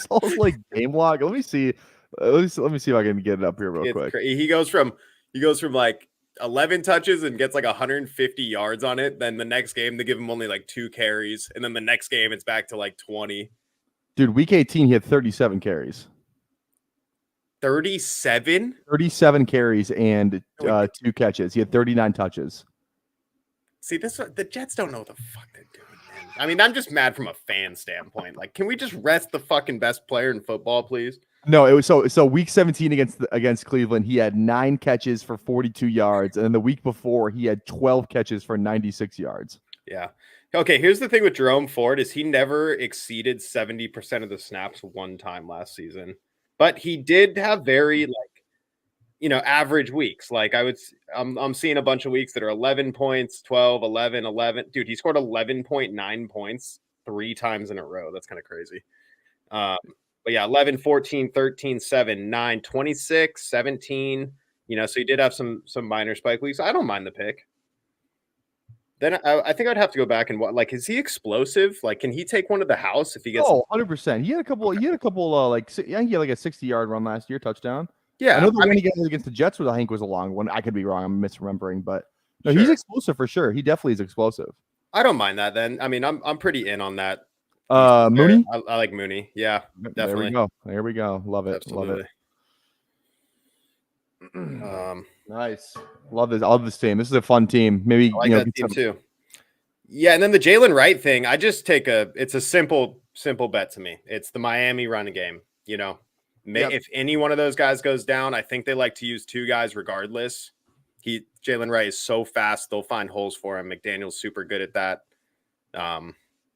Hall's like game log. Let me see. Let me see if I can get it up here real quick. He goes from like 11 touches and gets like 150 yards on it. Then the next game they give him only like 2 carries, and then the next game it's back to like 20. Dude, week 18 he had 37 carries. 37 carries and 2 catches. He had 39 touches. See, the Jets don't know what the fuck they're doing, man. I mean, I'm just mad from a fan standpoint. Like, can we just rest the fucking best player in football, please? No, it was so week 17 against Cleveland, he had 9 catches for 42 yards, and then the week before he had 12 catches for 96 yards. Yeah. Okay, here's the thing with Jerome Ford is he never exceeded 70% of the snaps one time last season. But he did have very average weeks. Like I'm seeing a bunch of weeks that are 11 points, 12, 11, 11. Dude, he scored 11.9 points 3 times in a row. That's kind of crazy. But yeah, 11, 14, 13, 7, 9, 26, 17. So he did have some minor spike weeks. I don't mind the pick. Then I think I'd have to go back and what, is he explosive? Like, can he take one to the house if he gets? Oh, 100%. He had a couple. He had a a 60-yard run last year, touchdown. Yeah, I know the one he got against the Jets I think was a long one. I could be wrong. I'm misremembering, but no, he's explosive for sure. He definitely is explosive. I don't mind that. Then I mean, I'm pretty in on that. Mooney. I like Mooney. Yeah, definitely. There we go. Love it. Absolutely. Love it. Nice. Love this. I love this team. This is a fun team. Maybe I like that team too. Yeah, and then the Jalen Wright thing. I just it's a simple bet to me. It's the Miami running game. If any one of those guys goes down, I think they like to use 2 guys regardless. Jalen Wright is so fast; they'll find holes for him. McDaniel's super good at that.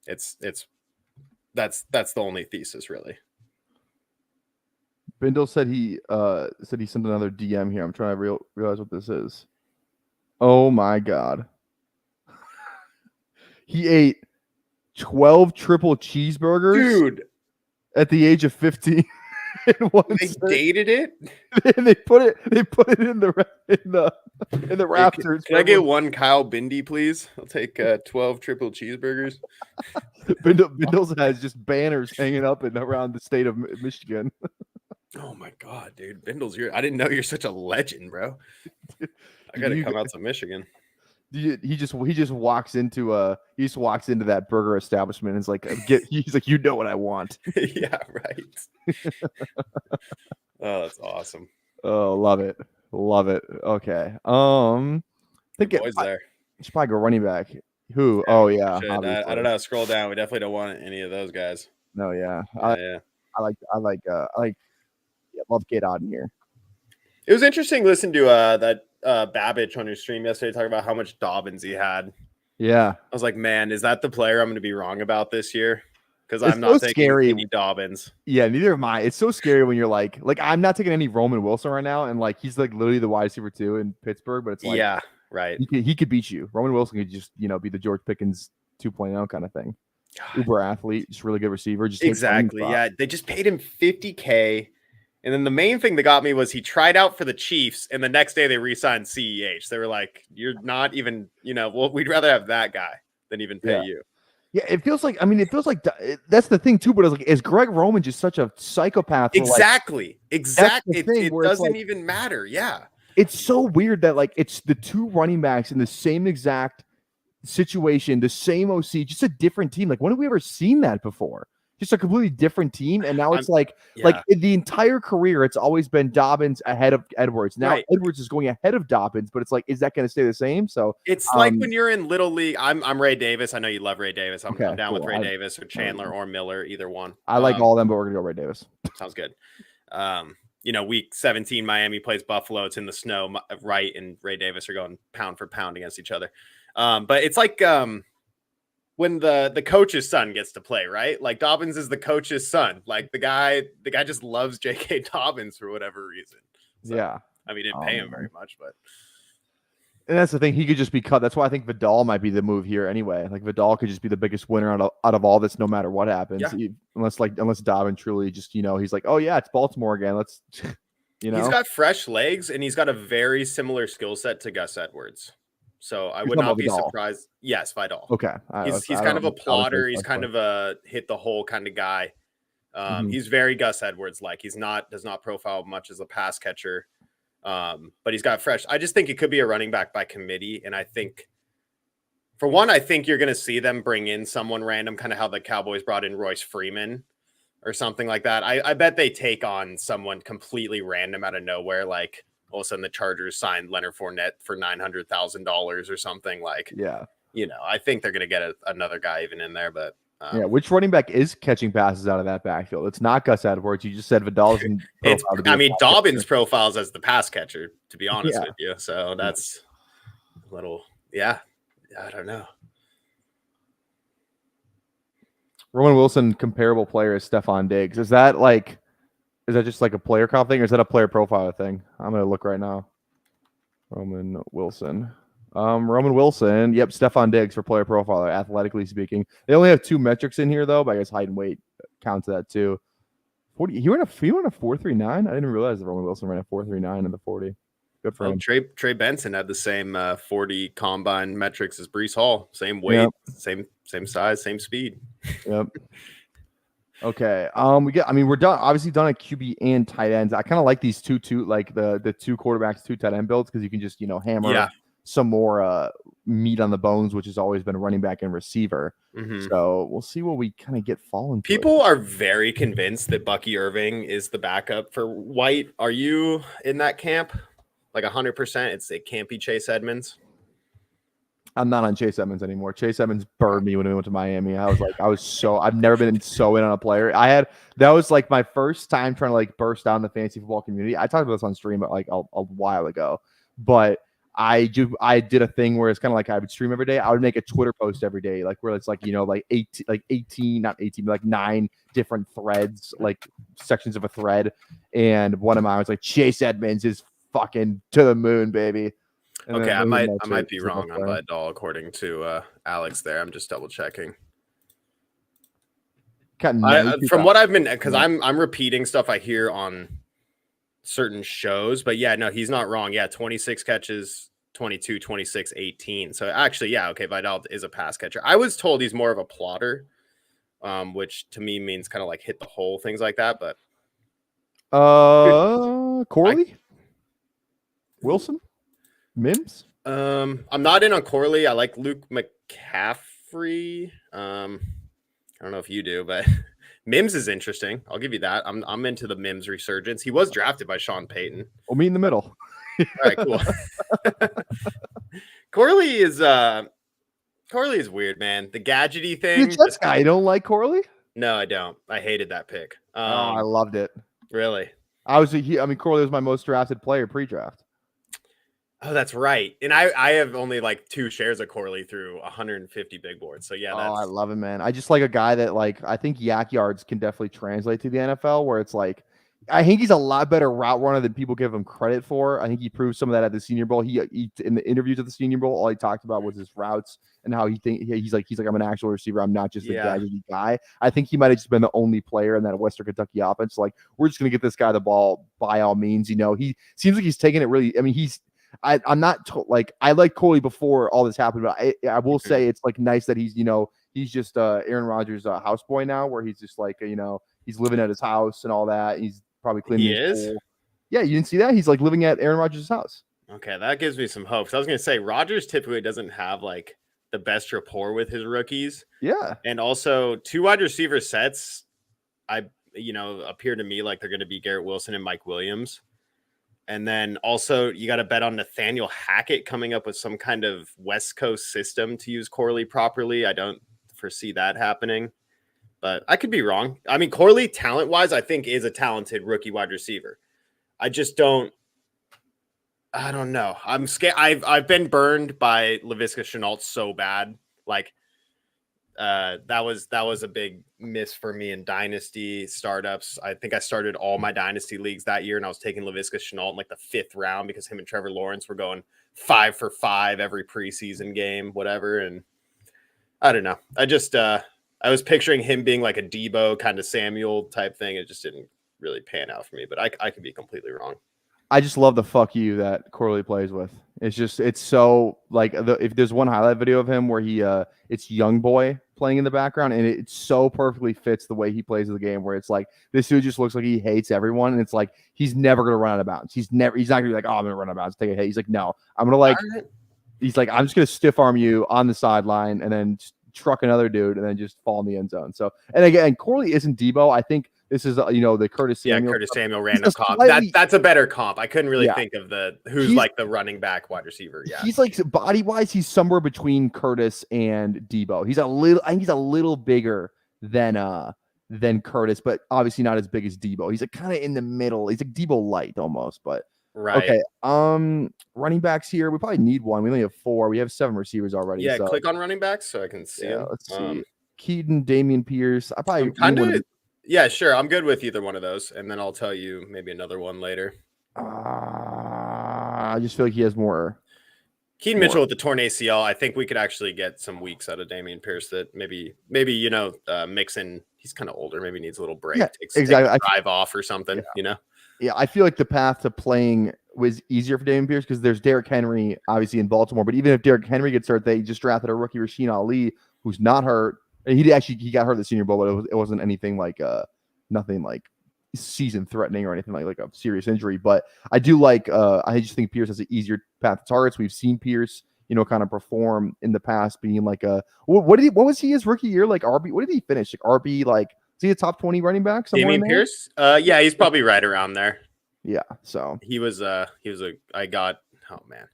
That's the only thesis really. Bindle said he sent another DM here. I'm trying to realize what this is. Oh my god. He ate 12 triple cheeseburgers, dude, at the age of 15. They dated it, and they put it in the rafters. Can I get 1 Kyle Bindi, please? I'll take 12 triple cheeseburgers. Bindles has just banners hanging up around the state of Michigan. Oh my god, dude, Bindles, I didn't know you're such a legend, bro. I gotta come out to Michigan. He just walks into that burger establishment and is like, he's like, you know what I want. Yeah, right. Oh, that's awesome. Oh, love it. Okay. I think there. Should probably go running back. Who? Oh yeah. I don't know. Scroll down. We definitely don't want any of those guys. No, yeah. I love Kate Oden here. It was interesting listening to that Babbage on your stream yesterday talk about how much Dobbins he had. Yeah. I was like, man, is that the player I'm going to be wrong about this year? Because I'm not taking any Dobbins. Yeah, neither am I. It's so scary when you're like I'm not taking any Roman Wilson right now, and he's literally the wide receiver 2 in Pittsburgh, but it's yeah, right. He could beat you. Roman Wilson could just be the George Pickens 2.0 kind of thing. God. Uber athlete, just really good receiver. Just exactly. Yeah, they just paid him $50K. And then the main thing that got me was he tried out for the Chiefs, and the next day they re-signed CEH. They were like, "You're not even, we'd rather have that guy than even pay you." Yeah, it feels like that's the thing too. But it's is Greg Roman just such a psychopath? Exactly. It doesn't even matter. Yeah, it's so weird that it's the 2 running backs in the same exact situation, the same OC, just a different team. When have we ever seen that before? just a completely different team. And now it's like Yeah. the entire career, it's always been Dobbins ahead of Edwards. Now Right. Edwards is going ahead of Dobbins, but it's like, is that going to stay the same? So It's like when you're in Little League. I'm Ray Davis. I know you love Ray Davis. I'm down with Ray Davis or Chandler or Miller, either one. I like all of them, but we're gonna go Ray Davis. Sounds good. Week 17, Miami plays Buffalo. It's in the snow. Wright and Ray Davis are going pound for pound against each other. But it's like when the coach's son gets to play, right? Like Dobbins is the coach's son. Like the guy just loves J.K. Dobbins for whatever reason. So, yeah. I mean, he didn't pay him very much, but. And that's the thing. He could just be cut. That's why I think Vidal might be the move here anyway. Like Vidal could just be the biggest winner out of all this, no matter what happens. Yeah. Unless Dobbin truly just, he's like, oh yeah, it's Baltimore again. Let's, He's got fresh legs and he's got a very similar skill set to Gus Edwards. So I would not be surprised. Yes, Vidal. Okay. He's kind of a plotter. He's kind of a hit the hole kind of guy. He's very Gus Edwards like. Does not profile much as a pass catcher. But he's got fresh. I just think it could be a running back by committee. And I think for one, I think you're going to see them bring in someone random, kind of how the Cowboys brought in Royce Freeman or something like that. I bet they take on someone completely random out of nowhere. Like all of a sudden the Chargers signed Leonard Fournette for $900,000 or something like, I think they're going to get another guy even in there, but which running back is catching passes out of that backfield? It's not Gus Edwards. You just said Vidal's Dobbins profiles as the pass catcher, to be honest with you. So that's a little, I don't know. Roman Wilson, comparable player as Stephon Diggs. Is that just like a player comp thing, or is that a player profile thing? I'm gonna look right now. Roman Wilson. Yep, Stephon Diggs for player profiler, athletically speaking. They only have 2 metrics in here though, but I guess height and weight counts that too. 40. He ran a 4.39. I didn't realize that Roman Wilson ran a 4.39 in the 40. Good for him. Trey Benson had the same 40 combine metrics as Breece Hall. Same weight, same size, same speed. Yep. Okay. We're done. Obviously done at QB and tight ends. I kind of like these two like the 2 quarterbacks, 2 tight end builds because you can just hammer some more meat on the bones, which has always been a running back and receiver. So we'll see what we kind of get falling. People are very convinced that Bucky Irving is the backup for White. Are you in that camp? Like 100%? It can't be Chase Edmonds. I'm not on Chase Edmonds anymore. Chase Edmonds burned me when we went to Miami. I've never been so in on a player. That was like my first time trying to like burst down the fantasy football community. I talked about this on stream like a while ago, but I did a thing where it's kind of like I would stream every day. I would make a Twitter post every day, like where it's like 18, not 18, but like 9 different threads, like sections of a thread. And one of mine was like Chase Edmonds is fucking to the moon, baby. And okay, I might be wrong on that all according to Alex there. I'm just double checking. From what I've been, because I'm repeating stuff I hear on certain shows, but he's not wrong. 26 catches, 22, 26, 18. So actually, Vidal is a pass catcher. I was told he's more of a plotter, which to me means kind of like hit the hole, things like that. But Corley, Wilson, Mims. I'm not in on Corley. I like Luke McCaffrey. I don't know if you do, but Mims is interesting. I'll give you that. I'm into the Mims resurgence. He was drafted by Sean Payton. We'll meet in the middle. All right, cool. Corley is weird, man. The gadgety thing. I don't like Corley. No, I don't. I hated that pick. I loved it. Really? Corley was my most drafted player pre-draft. Oh, that's right. And I have only like 2 shares of Corley through 150 big boards. So I love him, man. I just like a guy that I think yak yards can definitely translate to the NFL, where it's like I think he's a lot better route runner than people give him credit for. I think he proved some of that at the Senior Bowl. He in the interviews at the Senior Bowl, all he talked about was his routes and how he's like I'm an actual receiver. I'm not just a gadgety guy. I think he might have just been the only player in that Western Kentucky offense. Like, we're just gonna get this guy the ball by all means. He seems like he's taking it really. I mean, I'm not I like Corley before all this happened, but I will say it's like nice that he's he's just Aaron Rodgers' houseboy now, where he's just like he's living at his house and all that. He's probably cleaning. He is. Pool. Yeah, you didn't see that? He's like living at Aaron Rodgers' house. Okay, that gives me some hope. So I was gonna say Rodgers typically doesn't have like the best rapport with his rookies. Yeah. And also 2 wide receiver sets, appear to me like they're going to be Garrett Wilson and Mike Williams. And then also you got to bet on Nathaniel Hackett coming up with some kind of West Coast system to use Corley properly. I don't foresee that happening, but I could be wrong. I mean, Corley, talent-wise, I think is a talented rookie wide receiver. I don't know. I'm scared. I've been burned by Laviska Shenault so bad. Like, that was a big miss for me in dynasty startups. I think I started all my dynasty leagues that year, and I was taking Laviska Shenault in like the 5th round because him and Trevor Lawrence were going 5 for 5 every preseason game, whatever. And I don't know. I was picturing him being like a Debo kind of Samuel type thing. It just didn't really pan out for me, but I could be completely wrong. I just love the fuck you that Corley plays with. It's so like if there's one highlight video of him where it's young boy playing in the background, and it so perfectly fits the way he plays the game, where it's like this dude just looks like he hates everyone, and it's like he's never gonna run out of bounds. He's not gonna be like, oh, I'm gonna run out of bounds, take a hit. He's like, no, I'm gonna like. He's like, I'm just gonna stiff arm you on the sideline and then truck another dude and then just fall in the end zone. So, and again, Corley isn't Debo. I think this is the Curtis Samuel. Yeah, Curtis Samuel random comp. That's a better comp. I couldn't really think of who's like the running back wide receiver. Yeah, he's like body wise, he's somewhere between Curtis and Debo. I think he's a little bigger than Curtis, but obviously not as big as Debo. He's like kind of in the middle. He's like Debo light almost, but. Right. Okay. Running backs here. We probably need one. We only have 4. We have 7 receivers already. Yeah. So. Click on running backs so I can see. Yeah. Let's see. Keaton, Damian Pierce. I probably Yeah, sure. I'm good with either one of those, and then I'll tell you maybe another one later. I just feel like he has more. Keaton Mitchell with the torn ACL. I think we could actually get some weeks out of Damian Pierce that maybe Mixon. He's kind of older. Maybe needs a little break. Yeah, Take exactly. a drive off or something. Yeah. Yeah, I feel like the path to playing was easier for Damian Pierce because there's Derrick Henry, obviously, in Baltimore. But even if Derrick Henry gets hurt, they just drafted a rookie, Rasheen Ali, who's not hurt. And he got hurt at the Senior Bowl, but it wasn't anything like nothing like season threatening or anything like a serious injury. But I do like I just think Pierce has an easier path to targets. We've seen Pierce, kind of perform in the past, being like what was he his rookie year, like RB? What did he finish, like RB, like? Is he a top 20 running back? Damian Pierce? Yeah, he's probably right around there. Yeah, so he was I got, oh man,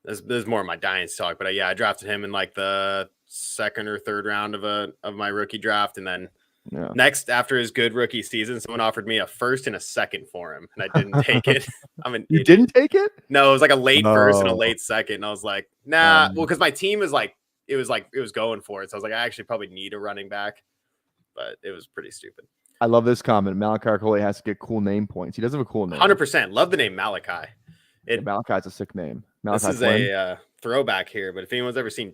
there's more of my dynasty talk, but I drafted him in like the 2nd or 3rd round of my rookie draft, and then next after his good rookie season, someone offered me a 1st and a 2nd for him, and I didn't take it. You didn't take it? No, it was like a late 1st and a late 2nd, and I was like, nah, well, because my team was like, it was going for it, so I was like, I actually probably need a running back. But it was pretty stupid. I love this comment. Malachi Corley has to get cool name points. He does have a cool name. 100%. Love the name Malachi. Malachi's a sick name. This is a throwback here, but if anyone's ever seen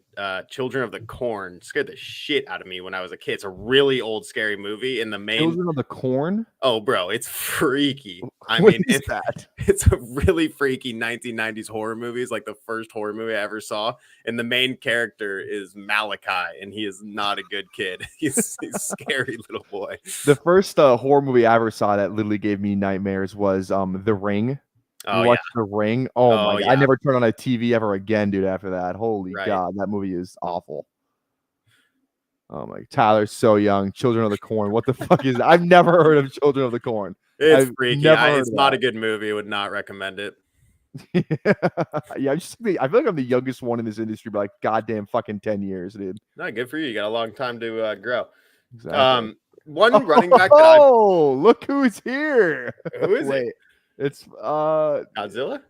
Children of the Corn, it scared the shit out of me when I was a kid. It's a really old, scary movie. In the main Children of the Corn? Oh, bro, it's freaky. It's a really freaky 1990s horror movie. It's like the first horror movie I ever saw. And the main character is Malachi, and he is not a good kid. He's a scary little boy. The first horror movie I ever saw that literally gave me nightmares was The Ring. You watched The Ring? Oh my God. I never turned on a TV ever again, dude, after that. Holy God, that movie is awful. Oh my, Tyler's so young. Children of the Corn. What the fuck is that? I've never heard of Children of the Corn. It's freaky. It's not a good movie. I would not recommend it. Yeah, I feel like I'm the youngest one in this industry by like goddamn fucking 10 years, dude. No, good for you. You got a long time to grow. Exactly. One running back that look who's here. Who is it? It's Godzilla.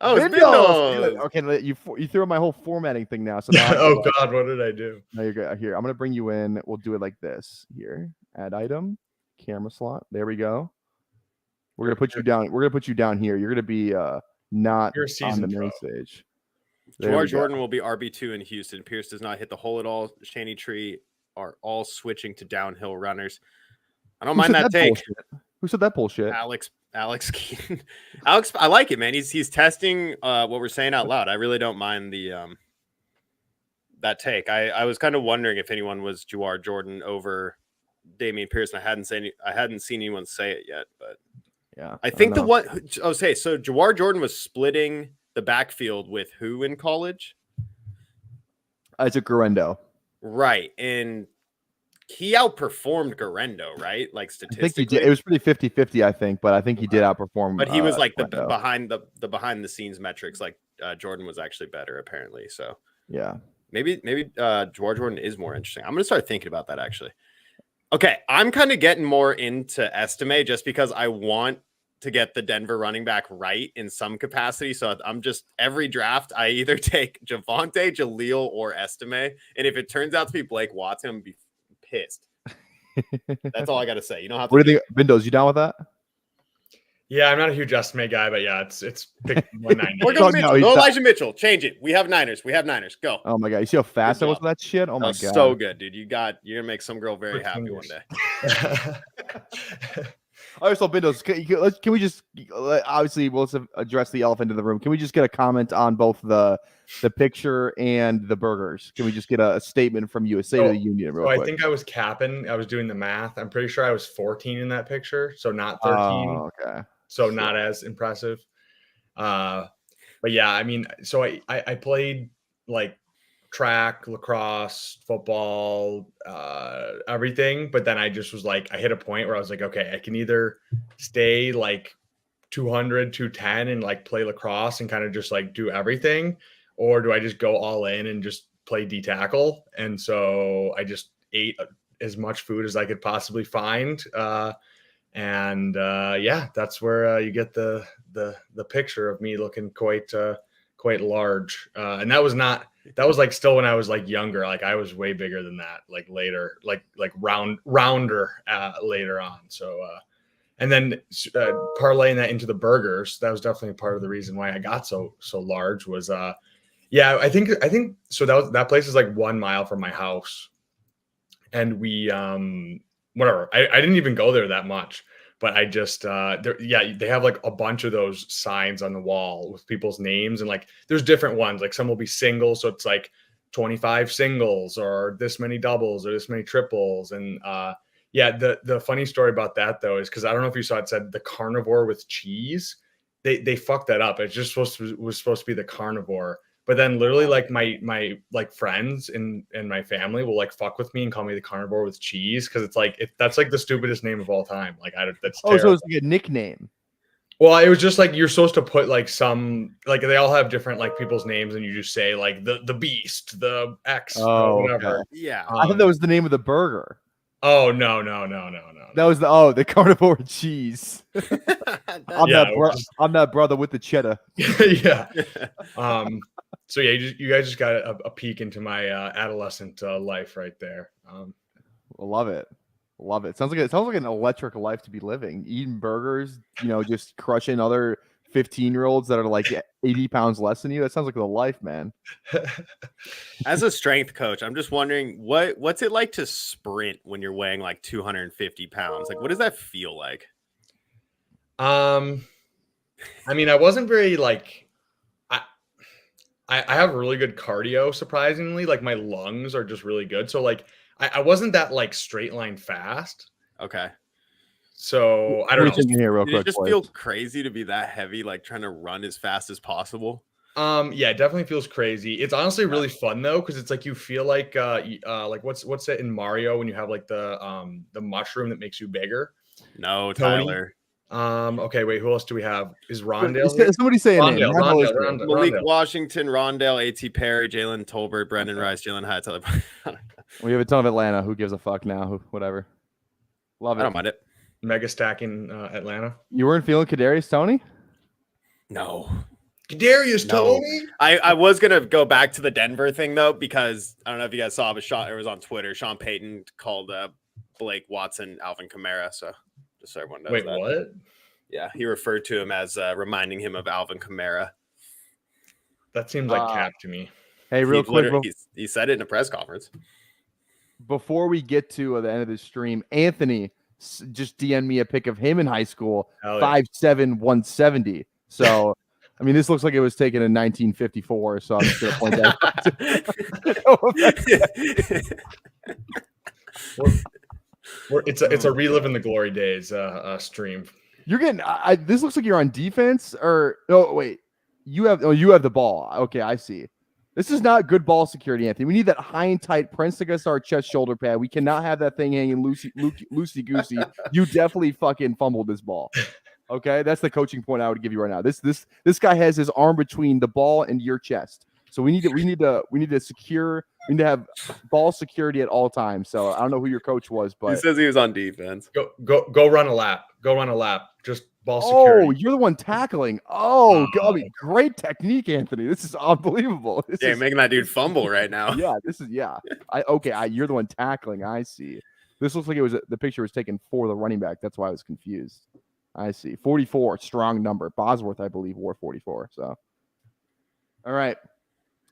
Oh, it's Vindos. Okay, you threw my whole formatting thing now. So now oh God, what did I do? No, you're good. Here, I'm gonna bring you in. We'll do it like this. Here, add item, camera slot. There we go. We're gonna put you down. We're gonna put you down here. You're gonna be not on the main stage. Jawar Jordan will be RB2 in Houston. Pierce does not hit the hole at all. Shanny Tree are all switching to downhill runners. I don't mind that take. Bullshit? Who said that bullshit? Alex Keaton. Alex, I like it, man. He's testing what we're saying out loud. I really don't mind the that take. I was kind of wondering if anyone was Jawar Jordan over Damian Pierce, and I hadn't seen anyone say it yet, but yeah. I think the one so Jawar Jordan was splitting the backfield with who in college? I took Garendo. Right. And he outperformed Garendo, right? Like I statistically. think he did. It was pretty 50-50, I think, but I think he did outperform. But he was like the Garendo. behind the scenes metrics. Like Jordan was actually better apparently. So Yeah. maybe Jordan is more interesting. I'm gonna start thinking about that actually. Okay, I'm kind of getting more into Estime just because I want to get the Denver running back right in some capacity. So I'm just every draft I either take Javonte, Jaleel, or Estime, and if it turns out to be Blake Watson, I'm gonna be pissed. That's all I gotta say. You don't have to. What do you think, Windows? You down with that? Yeah, I'm not a huge estimate guy, but yeah, it's pick 190. Or No, go Mitchell. he's Go not. Elijah Mitchell. Change it. We have Niners. Go. Oh my god! You see how fast I was with that shit? Oh my god! So good, dude. You're gonna make some girl very happy one day. All right, so Windows, can we just obviously let's address the elephant in the room. Can we just get a comment on both the picture and the burgers? Can we just get a statement from you, a state of the union, real quick? I think I was capping. I was doing the math. I'm pretty sure I was 14 in that picture, so not 13. Oh, okay. So not as impressive. But yeah, I mean, so I played like track, lacrosse, football, everything. But then I just was like, I hit a point where I was like, okay, I can either stay like 200, 210 and like play lacrosse and kind of just like do everything, or do I just go all in and just play D tackle? And so I just ate as much food as I could possibly find. Yeah, that's where you get the picture of me looking quite large. And that was like still when I was like younger. Like I was way bigger than that. Like later, like rounder later on. So and then parlaying that into the burgers, that was definitely part of the reason why I got so large. Was yeah, I think so. That place is like 1 mile from my house, and we whatever. I didn't even go there that much, but I just they have like a bunch of those signs on the wall with people's names, and like there's different ones. Like some will be singles, so it's like 25 singles or this many doubles or this many triples. And yeah, the funny story about that though is because I don't know if you saw it said the carnivore with cheese. They fucked that up. It's just was supposed to be the carnivore. But then literally like my like friends and my family will like fuck with me and call me the carnivore with cheese because it's like that's like the stupidest name of all time. Like that's terrible. So it's like a nickname. Well, it was just like you're supposed to put like some like they all have different like people's names and you just say like the beast, the X, whatever. Okay. Yeah. I thought that was the name of the burger. Oh no. That was the carnivore cheese. I'm that brother with the cheddar. Yeah. So yeah, you guys just got a peek into my adolescent life right there. Love it. Sounds like an electric life to be living. Eating burgers, just crushing other 15-year-olds that are like 80 pounds less than you. That sounds like the life, man. As a strength coach, I'm just wondering what's it like to sprint when you're weighing like 250 pounds? Like, what does that feel like? I mean, I wasn't very like. I have really good cardio, surprisingly. Like my lungs are just really good. So like I wasn't that like straight line fast. Okay. So I don't know. Here real Did quick, it just boys. feel crazy to be that heavy, like trying to run as fast as possible? Yeah, it definitely feels crazy. It's honestly really fun though, because it's like you feel like what's that in Mario when you have like the mushroom that makes you bigger? No, Tony? Tyler. Okay, wait, who else do we have? Is Rondale here? Somebody say a name. Rondale. Malik Washington, Rondale, A.T. Perry, Jalen Tolbert, Brendan Rice, Jalen Hyatt. We have a ton of Atlanta. Who gives a fuck now? Whatever. Love it. I don't mind it. Mega stacking Atlanta. You weren't feeling Kadarius Toney? No. Kadarius Toney? I was gonna go back to the Denver thing though, because I don't know if you guys saw, but it was on Twitter. Sean Payton called Blake Watson Alvin Kamara. So just so everyone knows. Wait, that. what? Yeah, he referred to him as reminding him of Alvin Kamara. That seems like cap to me. Hey, real quick, he said it in a press conference. Before we get to the end of the stream, Anthony just DM'd me a pic of him in high school, 5'7", 170. So, I mean, this looks like it was taken in 1954. So I'm just going to point that out. It's a reliving the glory days stream. You're getting this looks like you're on defense, or wait, you have the ball. Okay, I see. This is not good ball security, Anthony. We need that high and tight pressed against our chest shoulder pad. We cannot have that thing hanging loosey goosey. You definitely fucking fumbled this ball. Okay, that's the coaching point I would give you right now. This guy has his arm between the ball and your chest. So we need to have ball security at all times. So I don't know who your coach was, but he says he was on defense. Go run a lap. Go run a lap. Just ball security. Oh, you're the one tackling. Oh, God, great technique, Anthony. This is unbelievable. You're making that dude fumble right now. You're the one tackling. I see. This looks like the picture was taken for the running back. That's why I was confused. I see. 44, strong number. Bosworth, I believe, wore 44. So, all right.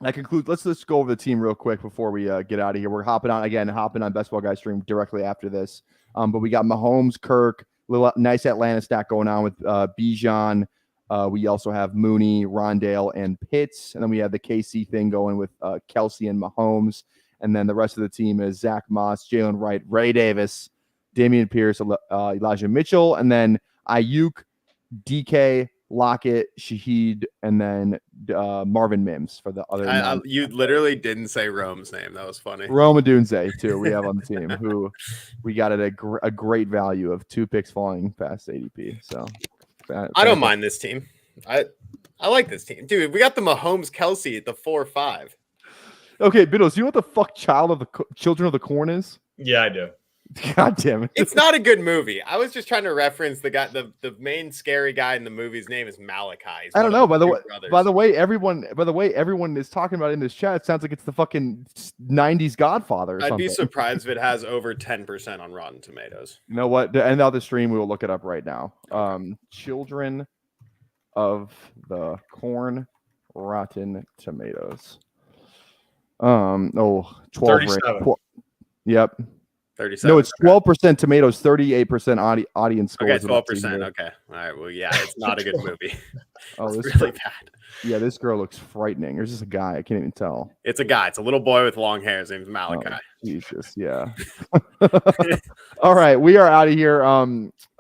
That concludes. Let's go over the team real quick before we get out of here. We're hopping on Bestball Guy stream directly after this. But we got Mahomes, Kirk, little nice Atlanta stack going on with Bijan. We also have Mooney, Rondale, and Pitts. And then we have the KC thing going with Kelsey and Mahomes. And then the rest of the team is Zach Moss, Jalen Wright, Ray Davis, Damian Pierce, Elijah Mitchell, and then Ayuk, DK, Lockett, Shaheed, and then Marvin Mims for the other. You literally didn't say Rome's name. That was funny. Rome Odunze, too, we have on the team, who we got at a great value of 2 picks falling past ADP. So I don't mind this team. I like this team. Dude, we got the Mahomes Kelsey at the 4-5. Okay, Biddles, you know what the fuck Children of the Corn is? Yeah, I do. God damn it. It's not a good movie. I was just trying to reference the guy, the main scary guy in the movie's name is Malachi. I don't know. By the way, everyone is talking about it in this chat. It sounds like it's the fucking 90s Godfather or something. I'd be surprised if it has over 10% on Rotten Tomatoes. You know what? To end out the stream, we will look it up right now. Children of the Corn, Rotten Tomatoes. 12. 37. Yep. 37. No, it's 12% tomatoes, 38% audience score. Okay, 12%. Okay. All right. Well, yeah, it's not a good movie. It's really bad. Yeah, this girl looks frightening. There's just a guy. I can't even tell. It's a guy. It's a little boy with long hair. His name's Malachi. Oh, Jesus, yeah. All right, we are out of here.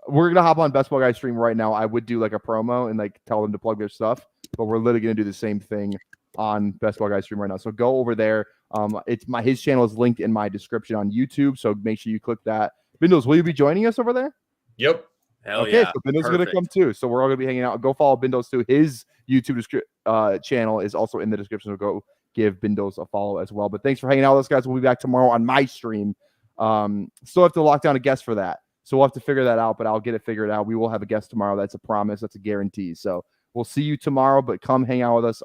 We're gonna hop on Bestball Guy stream right now. I would do like a promo and like tell them to plug their stuff, but we're literally gonna do the same thing on Bestball Guy stream right now. So go over there. His channel is linked in my description on YouTube, so make sure you click that. Bindles, will you be joining us over there? Yep. Hell yeah. So Bindles is gonna come too. So we're all gonna be hanging out. Go follow Bindles too. His YouTube channel is also in the description. So go give Bindles a follow as well. But thanks for hanging out with us, guys. We'll be back tomorrow on my stream. Still have to lock down a guest for that, so we'll have to figure that out. But I'll get it figured out. We will have a guest tomorrow. That's a promise. That's a guarantee. So we'll see you tomorrow. But come hang out with us